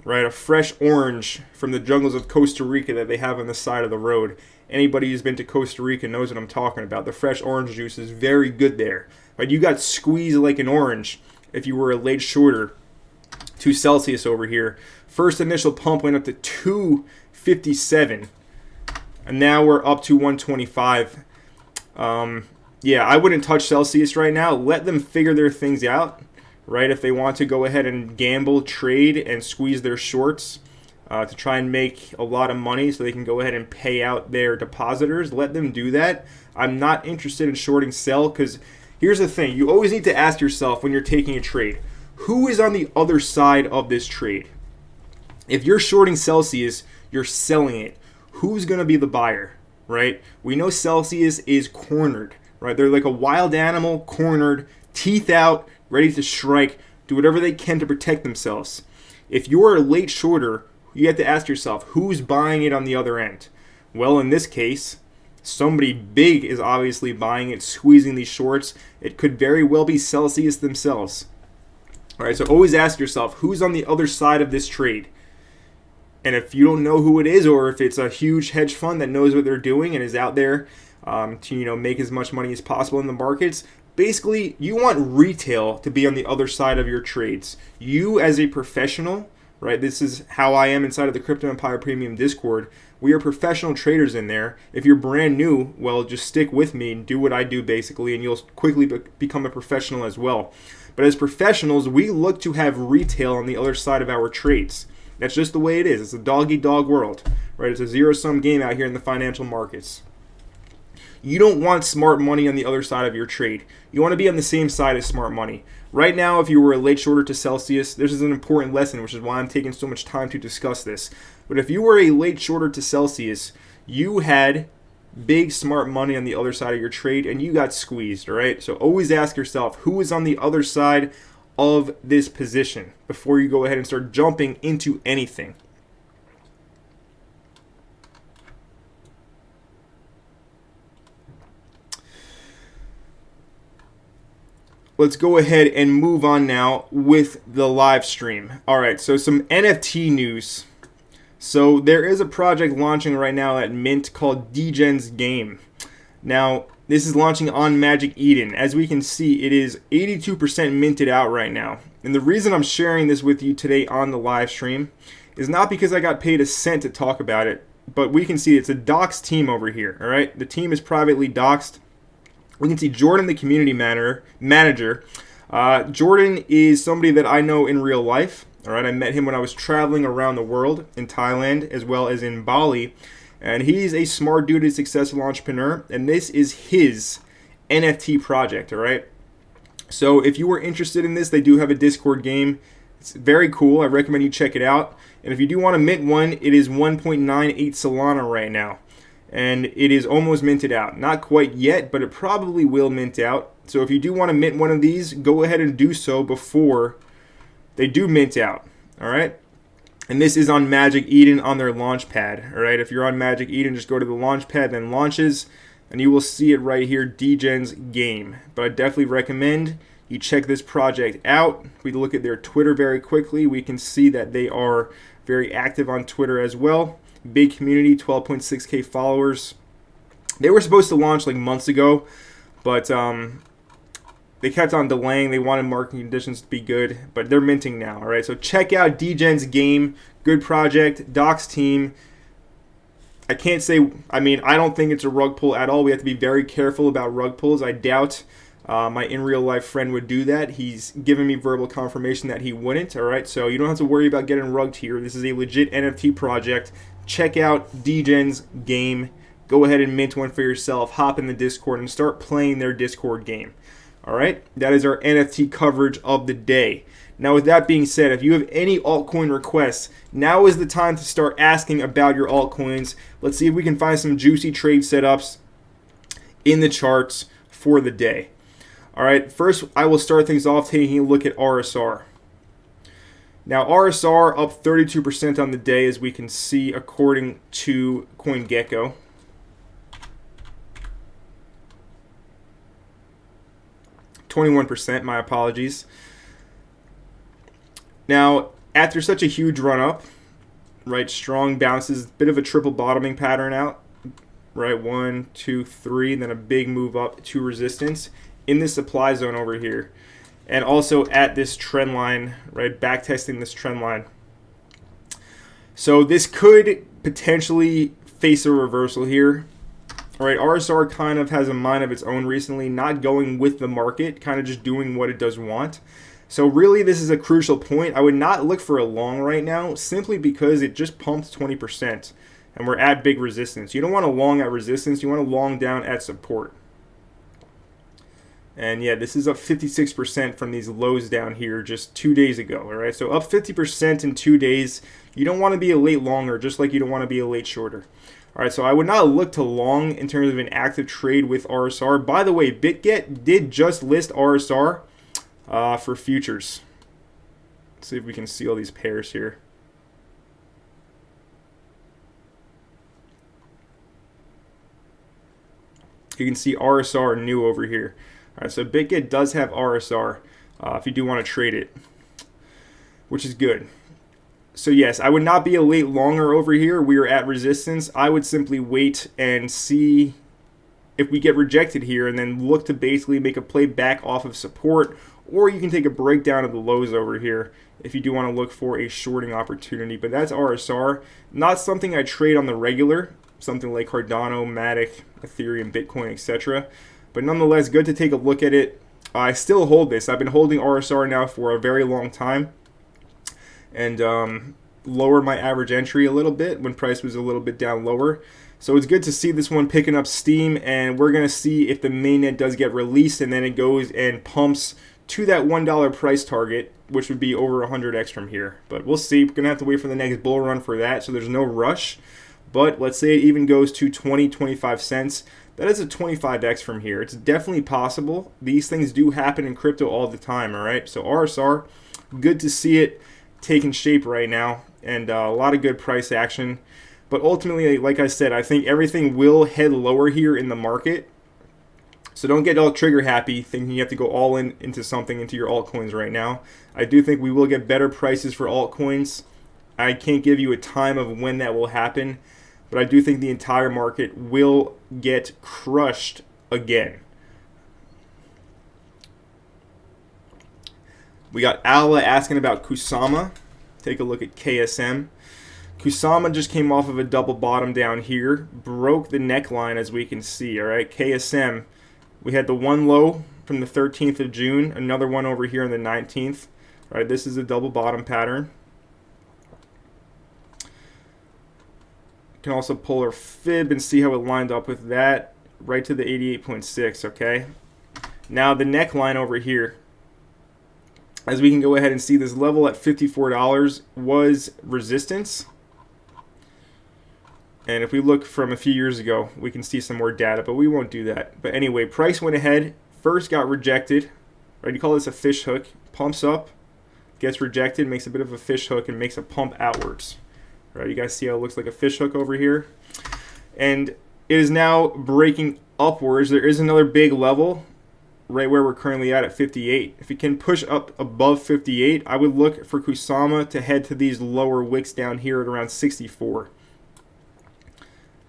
right? A fresh orange from the jungles of Costa Rica that they have on the side of the road. Anybody who's been to Costa Rica knows what I'm talking about. The fresh orange juice is very good there. But you got squeezed like an orange if you were a late shorter to Celsius over here. First initial pump went up to 257. And now we're up to 125. yeah, I wouldn't touch Celsius right now. Let them figure their things out, right? If they want to go ahead and gamble, trade, and squeeze their shorts to try and make a lot of money so they can go ahead and pay out their depositors, let them do that. I'm not interested in shorting Cell because here's the thing. You always need to ask yourself when you're taking a trade, who is on the other side of this trade? If you're shorting Celsius, you're selling it. Who's going to be the buyer, right? We know Celsius is cornered, right? They're like a wild animal, cornered, teeth out, ready to strike, do whatever they can to protect themselves. If you're a late shorter, you have to ask yourself, who's buying it on the other end? Well, in this case, somebody big is obviously buying it, squeezing these shorts. It could very well be Celsius themselves. All right, so always ask yourself, who's on the other side of this trade? And if you don't know who it is, or if it's a huge hedge fund that knows what they're doing and is out there to make as much money as possible in the markets, basically you want retail to be on the other side of your trades. You as a professional, right? This is how I am inside of the Crypto Empire Premium Discord. We are professional traders in there. If you're brand new, well, just stick with me and do what I do basically, and you'll quickly become a professional as well. But as professionals, we look to have retail on the other side of our trades. That's just the way it is. It's a dog-eat-dog world, right? It's a zero-sum game out here in the financial markets. You don't want smart money on the other side of your trade. You want to be on the same side as smart money. Right now, if you were a late shorter to Celsius, this is an important lesson, which is why I'm taking so much time to discuss this. But if you were a late shorter to Celsius, you had big smart money on the other side of your trade, and you got squeezed, all right? So always ask yourself, who is on the other side of this position before you go ahead and start jumping into anything. Let's go ahead and move on now with the live stream. All right, so some NFT news. So there is a project launching right now at Mint called Degenz Game. Now, this is launching on Magic Eden. As we can see, it is 82% minted out right now. And the reason I'm sharing this with you today on the live stream is not because I got paid a cent to talk about it, but we can see it's a doxed team over here, all right? The team is privately doxed. We can see Jordan, the community manager. Jordan is somebody that I know in real life, all right? I met him when I was traveling around the world in Thailand as well as in Bali. And he's a smart dude, a successful entrepreneur, and this is his NFT project, all right? So if you were interested in this, they do have a Discord game. It's very cool. I recommend you check it out. And if you do want to mint one, it is 1.98 Solana right now. And it is almost minted out. Not quite yet, but it probably will mint out. So if you do want to mint one of these, go ahead and do so before they do mint out, all right? And this is on Magic Eden on their launch pad. All right, if you're on Magic Eden, just go to the launch pad, then launches, and you will see it right here, Degenz Game. But I definitely recommend you check this project out. If we look at their Twitter very quickly, we can see that they are very active on Twitter as well. Big community, 12.6K followers. They were supposed to launch like months ago, but they kept on delaying. They wanted market conditions to be good, but they're minting now. All right, so check out Degenz Game. Good project. Docs team. I can't say, I don't think it's a rug pull at all. We have to be very careful about rug pulls. I doubt my in real life friend would do that. He's given me verbal confirmation that he wouldn't. All right, so you don't have to worry about getting rugged here. This is a legit NFT project. Check out Degenz Game. Go ahead and mint one for yourself. Hop in the Discord and start playing their Discord game. All right, that is our NFT coverage of the day. Now, with that being said, if you have any altcoin requests, now is the time to start asking about your altcoins. Let's see if we can find some juicy trade setups in the charts for the day. All right, first I will start things off taking a look at RSR. Now, RSR up 32% on the day, as we can see according to CoinGecko. %, my apologies. Now, after such a huge run up, right, strong bounces, bit of a triple bottoming pattern out, right, 1, 2, 3, and then a big move up to resistance in the supply zone over here. And also at this trend line, right, back testing this trend line. So this could potentially face a reversal here. All right, RSR kind of has a mind of its own recently, not going with the market, kind of just doing what it does want. So really, this is a crucial point. I would not look for a long right now, simply because it just pumped 20%, and we're at big resistance. You don't want to long at resistance. You want to long down at support. And yeah, this is up 56% from these lows down here just 2 days ago. All right, so up 50% in 2 days. You don't want to be a late longer, just like you don't want to be a late shorter. All right, so I would not look to long in terms of an active trade with RSR. By the way, Bitget did just list RSR for futures. Let's see if we can see all these pairs here. You can see RSR new over here. All right, so Bitget does have RSR if you do want to trade it, which is good. So yes, I would not be a late longer over here. We are at resistance. I would simply wait and see if we get rejected here and then look to basically make a play back off of support, or you can take a breakdown of the lows over here if you do want to look for a shorting opportunity. But that's RSR, not something I trade on the regular, something like Cardano, Matic, Ethereum, Bitcoin, etc. But nonetheless, good to take a look at it. I still hold this. I've been holding RSR now for a very long time, and lowered my average entry a little bit when price was a little bit down lower. So it's good to see this one picking up steam, and we're going to see if the mainnet does get released, and then it goes and pumps to that $1 price target, which would be over 100x from here. But we'll see. We're going to have to wait for the next bull run for that, so there's no rush. But let's say it even goes to 20, 25 cents. That is a 25x from here. It's definitely possible. These things do happen in crypto all the time, all right? So RSR, good to see it taking shape right now, and a lot of good price action. But ultimately, like I said, I think everything will head lower here in the market. So don't get all trigger happy thinking you have to go all in into something, into your altcoins right now. I do think we will get better prices for altcoins. I can't give you a time of when that will happen, but I do think the entire market will get crushed again. We got Ala asking about Kusama. Take a look at KSM. Kusama just came off of a double bottom down here, broke the neckline as we can see. All right, KSM, we had the one low from the 13th of June, another one over here on the 19th. All right, this is a double bottom pattern. You can also pull our fib and see how it lined up with that, right to the 88.6. Okay, now the neckline over here, as we can go ahead and see, this level at $54 was resistance. And if we look from a few years ago, we can see some more data, but we won't do that. But anyway, price went ahead, first got rejected. Right, you call this a fish hook. Pumps up, gets rejected, makes a bit of a fish hook, and makes a pump outwards. Right, you guys see how it looks like a fish hook over here? And it is now breaking upwards. There is another big level right where we're currently at 58. If it can push up above 58, I would look for Kusama to head to these lower wicks down here at around 64.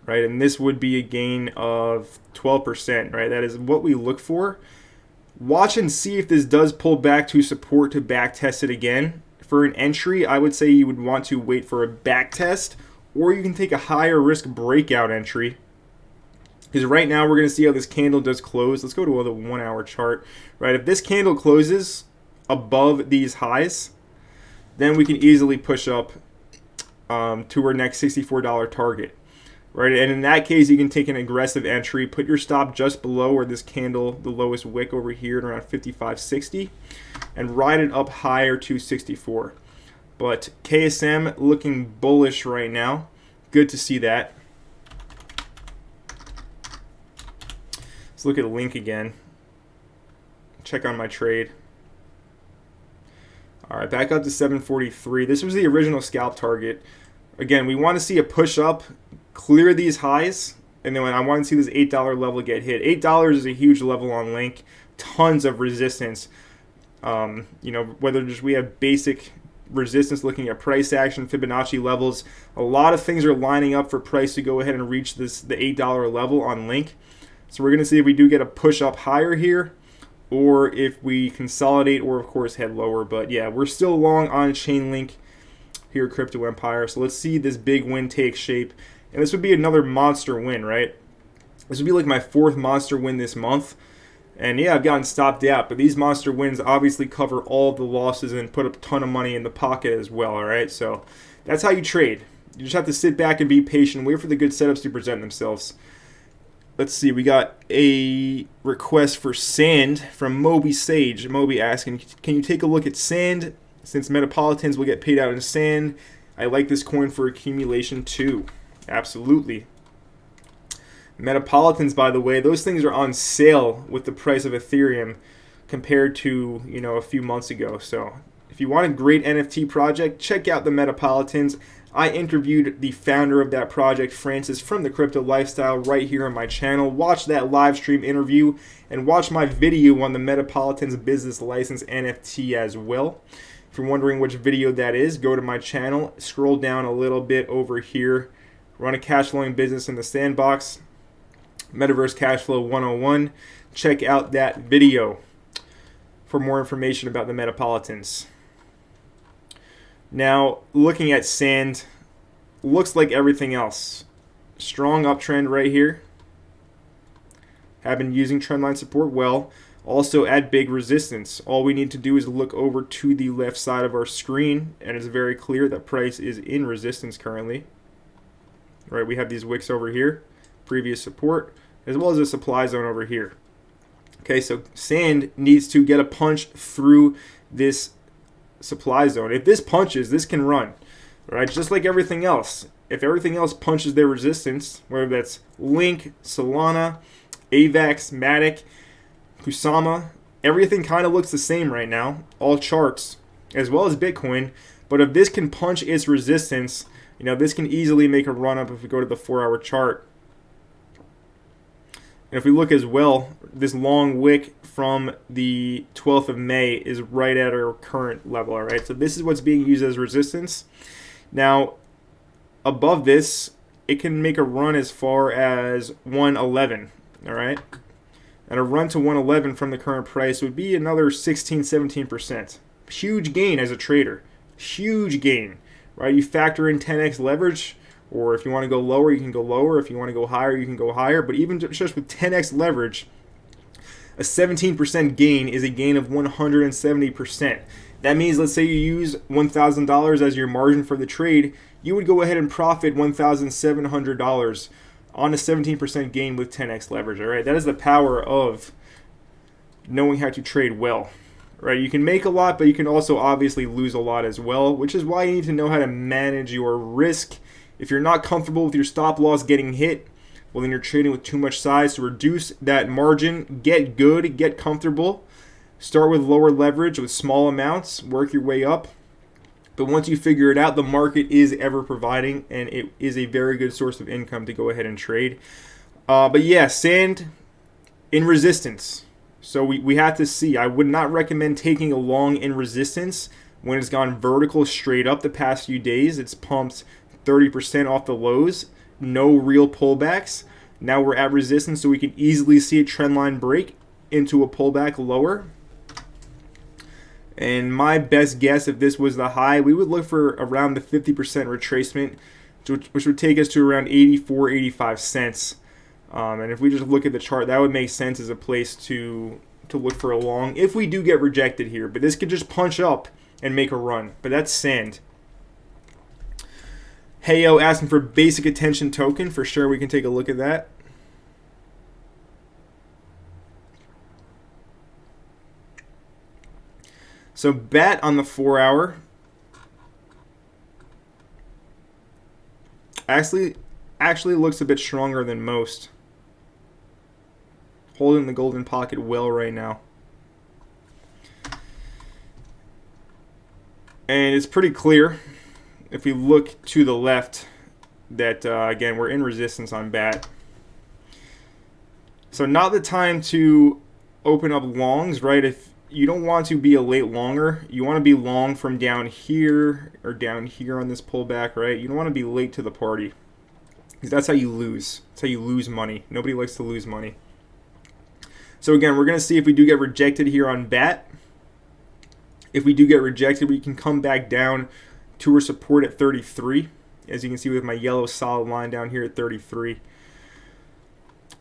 Right, and this would be a gain of 12%, right? That is what we look for. Watch and see if this does pull back to support to back test it again. For an entry, I would say you would want to wait for a back test, or you can take a higher risk breakout entry. Because right now we're going to see how this candle does close. Let's go to the 1 hour chart. Right, if this candle closes above these highs, then we can easily push up to our next $64 target. Right, and in that case, you can take an aggressive entry, put your stop just below where this candle, the lowest wick over here at around 55.60, and ride it up higher to 64. But KSM looking bullish right now. Good to see that. Let's look at Link again. Check on my trade. All right, back up to 743. This was the original scalp target. Again, we want to see a push up, clear these highs, and then when I want to see this $8 level get hit. $8 is a huge level on Link. Tons of resistance. Whether just we have basic resistance looking at price action, Fibonacci levels, a lot of things are lining up for price to go ahead and reach the $8 level on Link. So we're going to see if we do get a push up higher here, or if we consolidate, or of course head lower. But yeah, we're still long on Chainlink here at Crypto Empire. So let's see this big win take shape. And this would be another monster win, right? This would be like my 4th monster win this month. And yeah, I've gotten stopped out, but these monster wins obviously cover all of the losses and put a ton of money in the pocket as well, all right? So that's how you trade. You just have to sit back and be patient, wait for the good setups to present themselves. Let's see, we got a request for Sand from Moby Sage. Moby asking, can you take a look at Sand? Since Metropolitans will get paid out in Sand, I like this coin for accumulation too. Absolutely. Metropolitans, by the way, those things are on sale with the price of Ethereum compared to, a few months ago. So if you want a great NFT project, check out the Metropolitans. I interviewed the founder of that project, Francis, from the Crypto Lifestyle, right here on my channel. Watch that live stream interview and watch my video on the Metropolitans business license NFT as well. If you're wondering which video that is, go to my channel, scroll down a little bit over here, run a cash flowing business in the sandbox, Metaverse Cashflow 101. Check out that video for more information about the Metropolitans. Now, looking at Sand, looks like everything else. Strong uptrend right here. Have been using trendline support well. Also at big resistance. All we need to do is look over to the left side of our screen, and it's very clear that price is in resistance currently. Right, we have these wicks over here, previous support, as well as a supply zone over here. Okay, so Sand needs to get a punch through this supply zone. If this punches, this can run, right? Just like everything else. If everything else punches their resistance, whether that's Link, Solana, AVAX, Matic, Kusama, everything kind of looks the same right now, all charts, as well as Bitcoin. But if this can punch its resistance, this can easily make a run up if we go to the 4-hour chart. And if we look as well, this long wick from the 12th of May is right at our current level, all right? So this is what's being used as resistance. Now, above this, it can make a run as far as 111, all right? And a run to 111 from the current price would be another 16-17%. Huge gain as a trader. Huge gain, right? You factor in 10x leverage, or if you want to go lower, you can go lower. If you want to go higher, you can go higher. But even just with 10x leverage, a 17% gain is a gain of 170%. That means, let's say you use $1,000 as your margin for the trade, you would go ahead and profit $1,700 on a 17% gain with 10x leverage. All right, that is the power of knowing how to trade well. Right, you can make a lot, but you can also obviously lose a lot as well, which is why you need to know how to manage your risk. If you're not comfortable with your stop loss getting hit, well, then you're trading with too much size. So reduce that margin, get good, get comfortable. Start with lower leverage with small amounts, work your way up. But once you figure it out, the market is ever providing, and it is a very good source of income to go ahead and trade. But yeah, Sand in resistance. So we have to see. I would not recommend taking a long in resistance when it's gone vertical straight up the past few days. It's pumped 30% off the lows. No real pullbacks. Now we're at resistance, so we can easily see a trend line break into a pullback lower. And my best guess, if this was the high, we would look for around the 50% retracement, which would take us to around 84, 85 cents. And if we just look at the chart, that would make sense as a place to look for a long if we do get rejected here. But this could just punch up and make a run. But that's Sand. Heyo asking for basic attention token. For sure, we can take a look at that. So BAT on the 4-hour actually looks a bit stronger than most. Holding the golden pocket well right now. And it's pretty clear, if we look to the left, that, again, we're in resistance on BAT. So not the time to open up longs, right? If you don't want to be a late longer, you want to be long from down here or down here on this pullback, right? You don't want to be late to the party, because that's how you lose. That's how you lose money. Nobody likes to lose money. So again, we're going to see if we do get rejected here on BAT. If we do get rejected, we can come back down to our support at 33. As you can see with my yellow solid line down here at 33.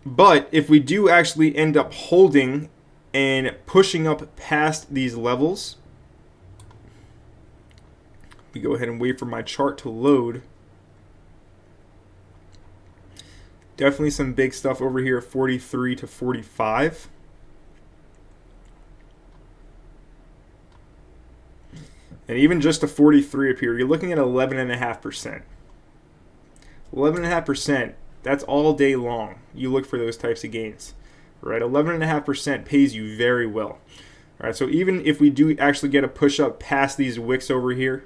But if we do actually end up holding and pushing up past these levels, we go ahead and wait for my chart to load. Definitely some big stuff over here, 43 to 45. And even just a 43 up here, you're looking at 11.5%. 11.5%, that's all day long. You look for those types of gains, right? 11.5% pays you very well. All right, so even if we do actually get a push up past these wicks over here,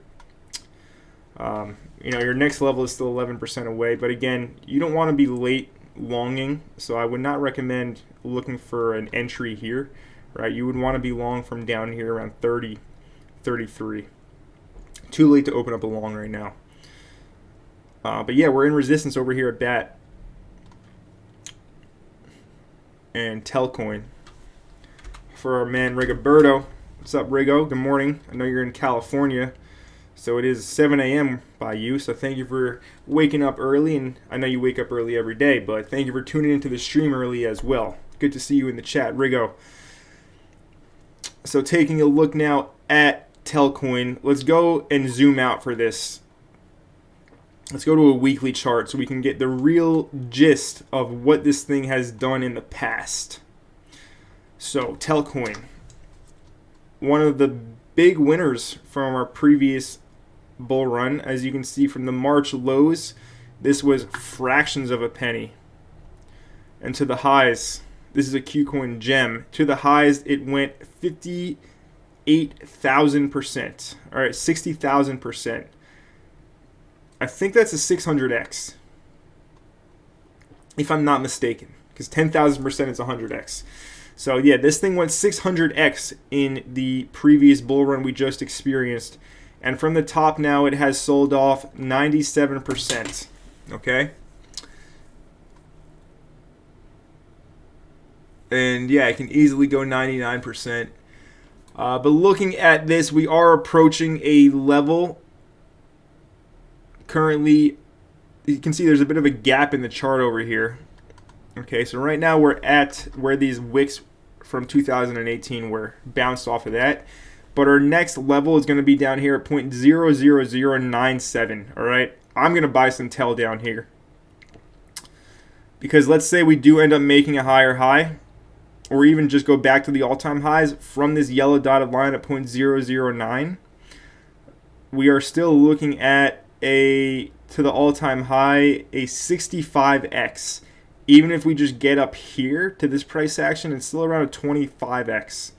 your next level is still 11% away. But again, you don't want to be late longing, so I would not recommend looking for an entry here, right? You would want to be long from down here around 30, 33. Too late to open up a long right now. But yeah, we're in resistance over here at BAT and Telcoin. For our man Rigoberto. What's up, Rigo? Good morning. I know you're in California, so it is 7 a.m. by you, so thank you for waking up early, and I know you wake up early every day, but thank you for tuning into the stream early as well. Good to see you in the chat, Rigo. So taking a look now at Telcoin, let's go and zoom out for this. Let's go to a weekly chart so we can get the real gist of what this thing has done in the past. So Telcoin, one of the big winners from our previous bull run. As you can see from the March lows, this was fractions of a penny. And to the highs, this is a Qcoin gem. To the highs, it went 58,000%. All right, 60,000%. I think that's a 600x, if I'm not mistaken, because 10,000% is 100x. So yeah, this thing went 600x in the previous bull run we just experienced. And from the top now, it has sold off 97%. Okay? And yeah, it can easily go 99%. But looking at this, we are approaching a level. Currently, you can see there's a bit of a gap in the chart over here. Okay, so right now we're at where these wicks from 2018 were bounced off of that. But our next level is going to be down here at 0.00097. All right, I'm going to buy some TEL down here. Because let's say we do end up making a higher high, or even just go back to the all-time highs from this yellow dotted line at 0.009. We are still looking at to the all-time high, a 65x. Even if we just get up here to this price action, it's still around a 25x.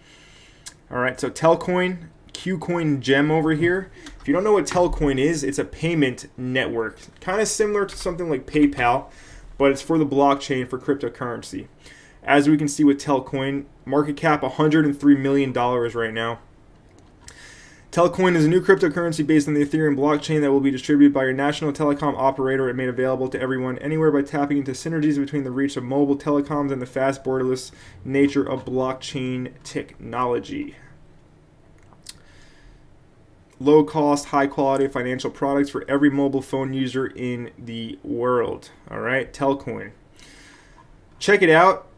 All right, so Telcoin, Qcoin gem over here. If you don't know what Telcoin is, it's a payment network. Kind of similar to something like PayPal, but it's for the blockchain for cryptocurrency. As we can see with Telcoin, market cap $103 million right now. Telcoin is a new cryptocurrency based on the Ethereum blockchain that will be distributed by your national telecom operator and made available to everyone anywhere by tapping into synergies between the reach of mobile telecoms and the fast borderless nature of blockchain technology. Low cost, high quality financial products for every mobile phone user in the world. All right, Telcoin. Check it out.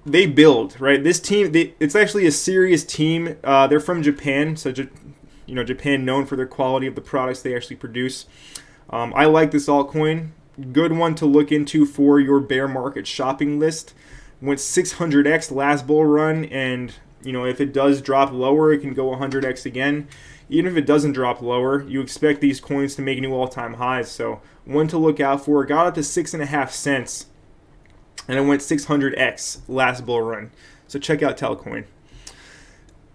They build, right? This team, it's actually a serious team. They're from Japan, so Japan known for their quality of the products they actually produce. I like this altcoin. Good one to look into for your bear market shopping list. Went 600x last bull run, and if it does drop lower, it can go 100x again. Even if it doesn't drop lower, you expect these coins to make new all-time highs. So one to look out for. Got up to 6.5 cents. And it went 600x last bull run. So check out Telcoin.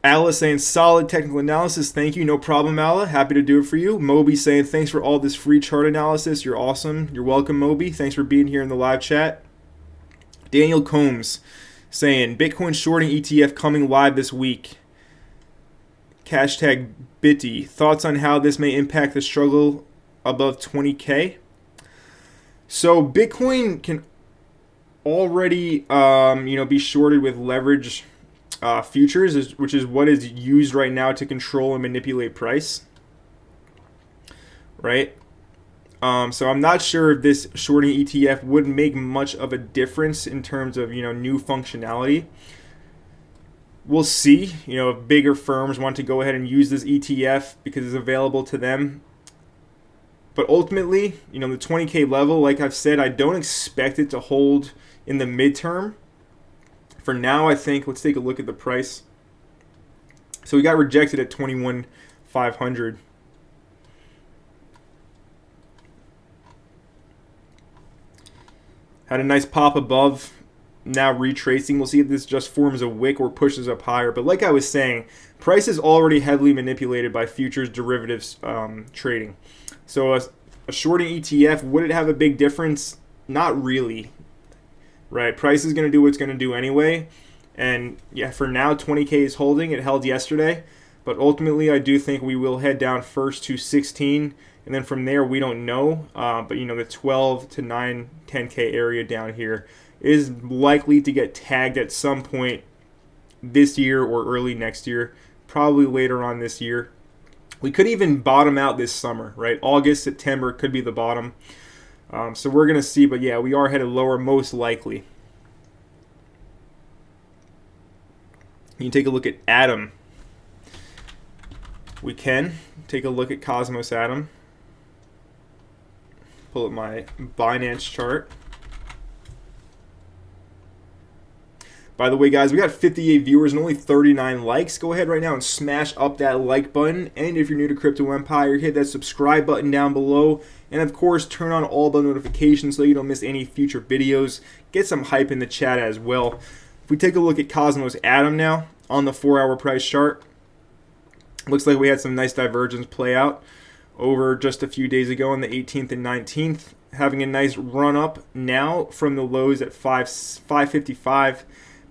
Ala saying solid technical analysis. Thank you. No problem, Ala. Happy to do it for you. Moby saying thanks for all this free chart analysis. You're awesome. You're welcome, Moby. Thanks for being here in the live chat. Daniel Combs saying Bitcoin shorting ETF coming live this week. Hashtag Bitty. Thoughts on how this may impact the struggle above 20K? So Bitcoin can already be shorted with leverage futures, which is what is used right now to control and manipulate price, right? So I'm not sure if this shorting ETF would make much of a difference in terms of, new functionality. We'll see, if bigger firms want to go ahead and use this ETF because it's available to them. But ultimately, the 20K level, like I've said, I don't expect it to hold in the midterm. For now, I think, let's take a look at the price. So we got rejected at 21,500. Had a nice pop above, now retracing. We'll see if this just forms a wick or pushes up higher. But like I was saying, price is already heavily manipulated by futures derivatives trading. So a shorting ETF, would it have a big difference? Not really, right? Price is going to do what it's going to do anyway. And yeah, for now, 20K is holding. It held yesterday. But ultimately, I do think we will head down first to 16. And then from there, we don't know. But, the 12 to 9, 10K area down here is likely to get tagged at some point this year or early next year. Probably later on this year. We could even bottom out this summer, right? August, September could be the bottom. So we're going to see. But, yeah, we are headed lower most likely. You can take a look at Atom. We can take a look at Cosmos Atom. Pull up my Binance chart. By the way, guys, we got 58 viewers and only 39 likes. Go ahead right now and smash up that like button. And if you're new to Crypto Empire, hit that subscribe button down below. And of course, turn on all the notifications so you don't miss any future videos. Get some hype in the chat as well. If we take a look at Cosmos Atom now on the 4-hour price chart, looks like we had some nice divergence play out over just a few days ago on the 18th and 19th. Having a nice run up now from the lows at 555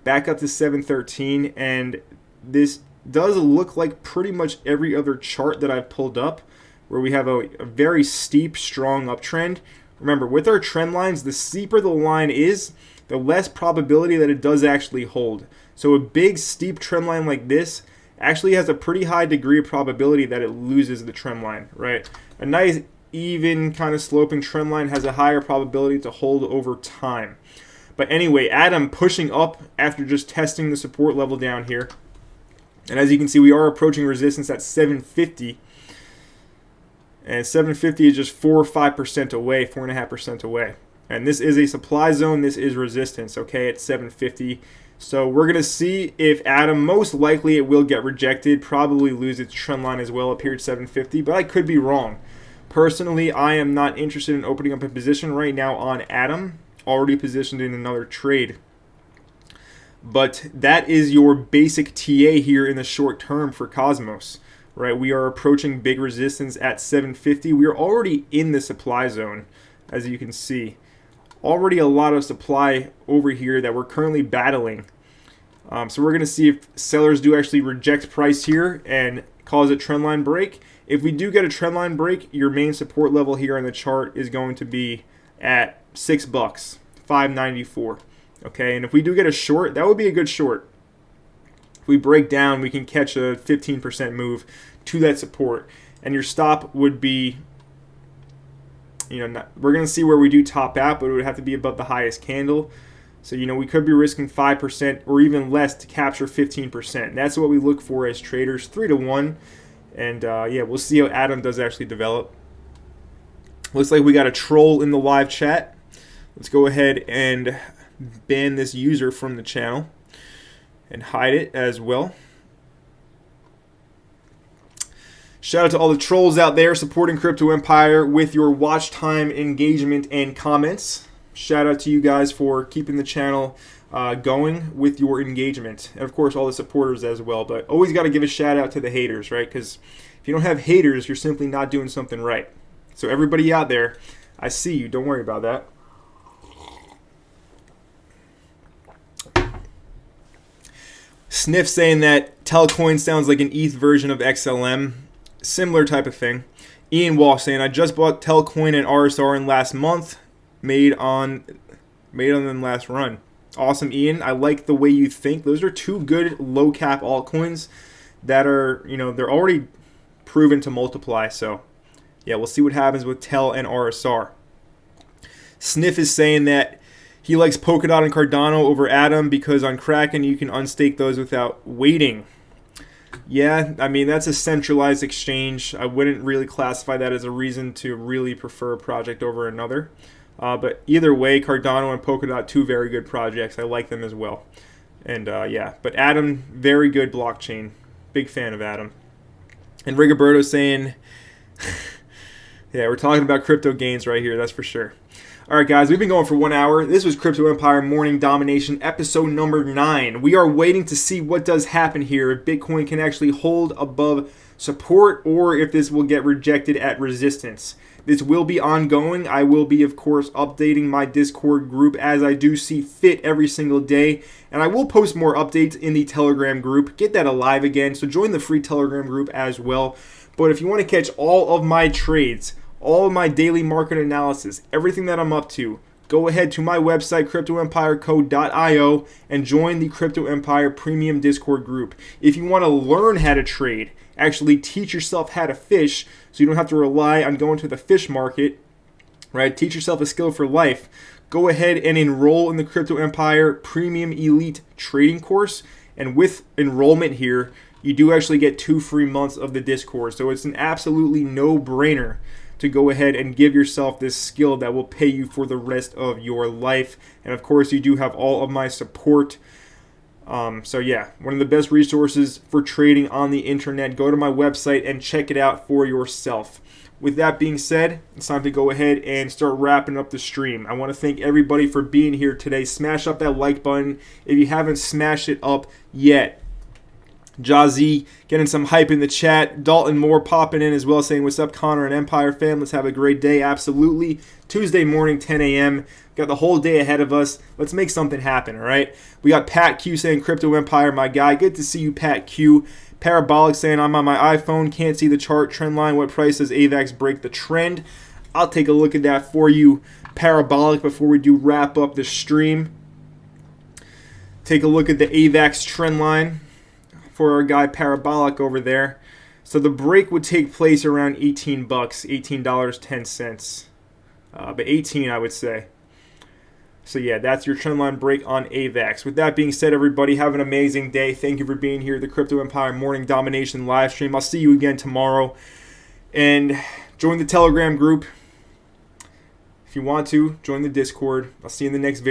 back up to 713, and this does look like pretty much every other chart that I've pulled up where we have a very steep, strong uptrend. Remember, with our trend lines, the steeper the line is, the less probability that it does actually hold. So a big, steep trend line like this actually has a pretty high degree of probability that it loses the trend line, right? A nice, even kind of sloping trend line has a higher probability to hold over time. But anyway, Atom pushing up after just testing the support level down here. And as you can see, we are approaching resistance at 750. And 750 is just 4 or 5% away, 4.5% away. And this is a supply zone. This is resistance, okay, at 750. So we're going to see if Atom, most likely it will get rejected, probably lose its trend line as well up here at 750. But I could be wrong. Personally, I am not interested in opening up a position right now on Atom. Already positioned in another trade. But that is your basic TA here in the short term for Cosmos, right? We are approaching big resistance at 750. We are already in the supply zone, as you can see. Already a lot of supply over here that we're currently battling. So we're going to see if sellers do actually reject price here and cause a trendline break. If we do get a trendline break, your main support level here on the chart is going to be at $6, 594. Okay, and if we do get a short, that would be a good short. If we break down, we can catch a 15% move to that support, and your stop would be, we're going to see where we do top out, but it would have to be above the highest candle. So, we could be risking 5% or even less to capture 15%. That's what we look for as traders, 3 to 1. And yeah, we'll see how Atom does actually develop. Looks like we got a troll in the live chat. Let's go ahead and ban this user from the channel and hide it as well. Shout out to all the trolls out there supporting Crypto Empire with your watch time, engagement, and comments. Shout out to you guys for keeping the channel going with your engagement. And of course, all the supporters as well. But always got to give a shout out to the haters, right? Because if you don't have haters, you're simply not doing something right. So everybody out there, I see you. Don't worry about that. Sniff saying that Altcoin sounds like an ETH version of XLM. Similar type of thing. Ian Walsh saying, I just bought Altcoin and RSR in last month. Made on them last run. Awesome, Ian. I like the way you think. Those are two good low cap altcoins that are, they're already proven to multiply. So, yeah, we'll see what happens with TEL and RSR. Sniff is saying that he likes Polkadot and Cardano over Atom because on Kraken you can unstake those without waiting. Yeah, I mean, that's a centralized exchange. I wouldn't really classify that as a reason to really prefer a project over another. But either way, Cardano and Polkadot, two very good projects. I like them as well. And yeah, but Atom, very good blockchain. Big fan of Atom. And Rigoberto saying, yeah, we're talking about crypto gains right here, that's for sure. All right, guys, we've been going for 1 hour. This was Crypto Empire Morning Domination, episode number 9. We are waiting to see what does happen here, if Bitcoin can actually hold above support or if this will get rejected at resistance. This will be ongoing. I will be, of course, updating my Discord group as I do see fit every single day. And I will post more updates in the Telegram group. Get that alive again, so join the free Telegram group as well. But if you want to catch all of my trades, all of my daily market analysis, everything that I'm up to, go ahead to my website, cryptoempireco.io, and join the Crypto Empire Premium Discord group. If you want to learn how to trade, actually teach yourself how to fish so you don't have to rely on going to the fish market, right? Teach yourself a skill for life. Go ahead and enroll in the Crypto Empire Premium Elite Trading course. And with enrollment here, you do actually get 2 free months of the Discord. So it's an absolutely no-brainer to go ahead and give yourself this skill that will pay you for the rest of your life. And of course, you do have all of my support. So yeah, one of the best resources for trading on the internet. Go to my website and check it out for yourself. With that being said, it's time to go ahead and start wrapping up the stream. I want to thank everybody for being here today. Smash up that like button if you haven't smashed it up yet. Jazzy getting some hype in the chat. Dalton Moore popping in as well, saying, what's up, Connor and Empire fam? Let's have a great day. Absolutely. Tuesday morning, 10 a.m. Got the whole day ahead of us. Let's make something happen, all right? We got Pat Q saying, Crypto Empire, my guy. Good to see you, Pat Q. Parabolic saying, I'm on my iPhone. Can't see the chart trend line. What price does AVAX break the trend? I'll take a look at that for you, Parabolic, before we do wrap up the stream. Take a look at the AVAX trend line for our guy Parabolic over there. So the break would take place around $18, $18.10. But 18, I would say. So yeah, that's your trendline break on AVAX. With that being said, everybody, have an amazing day. Thank you for being here, the Crypto Empire Morning Domination live stream. I'll see you again tomorrow. And join the Telegram group. If you want to, join the Discord. I'll see you in the next video.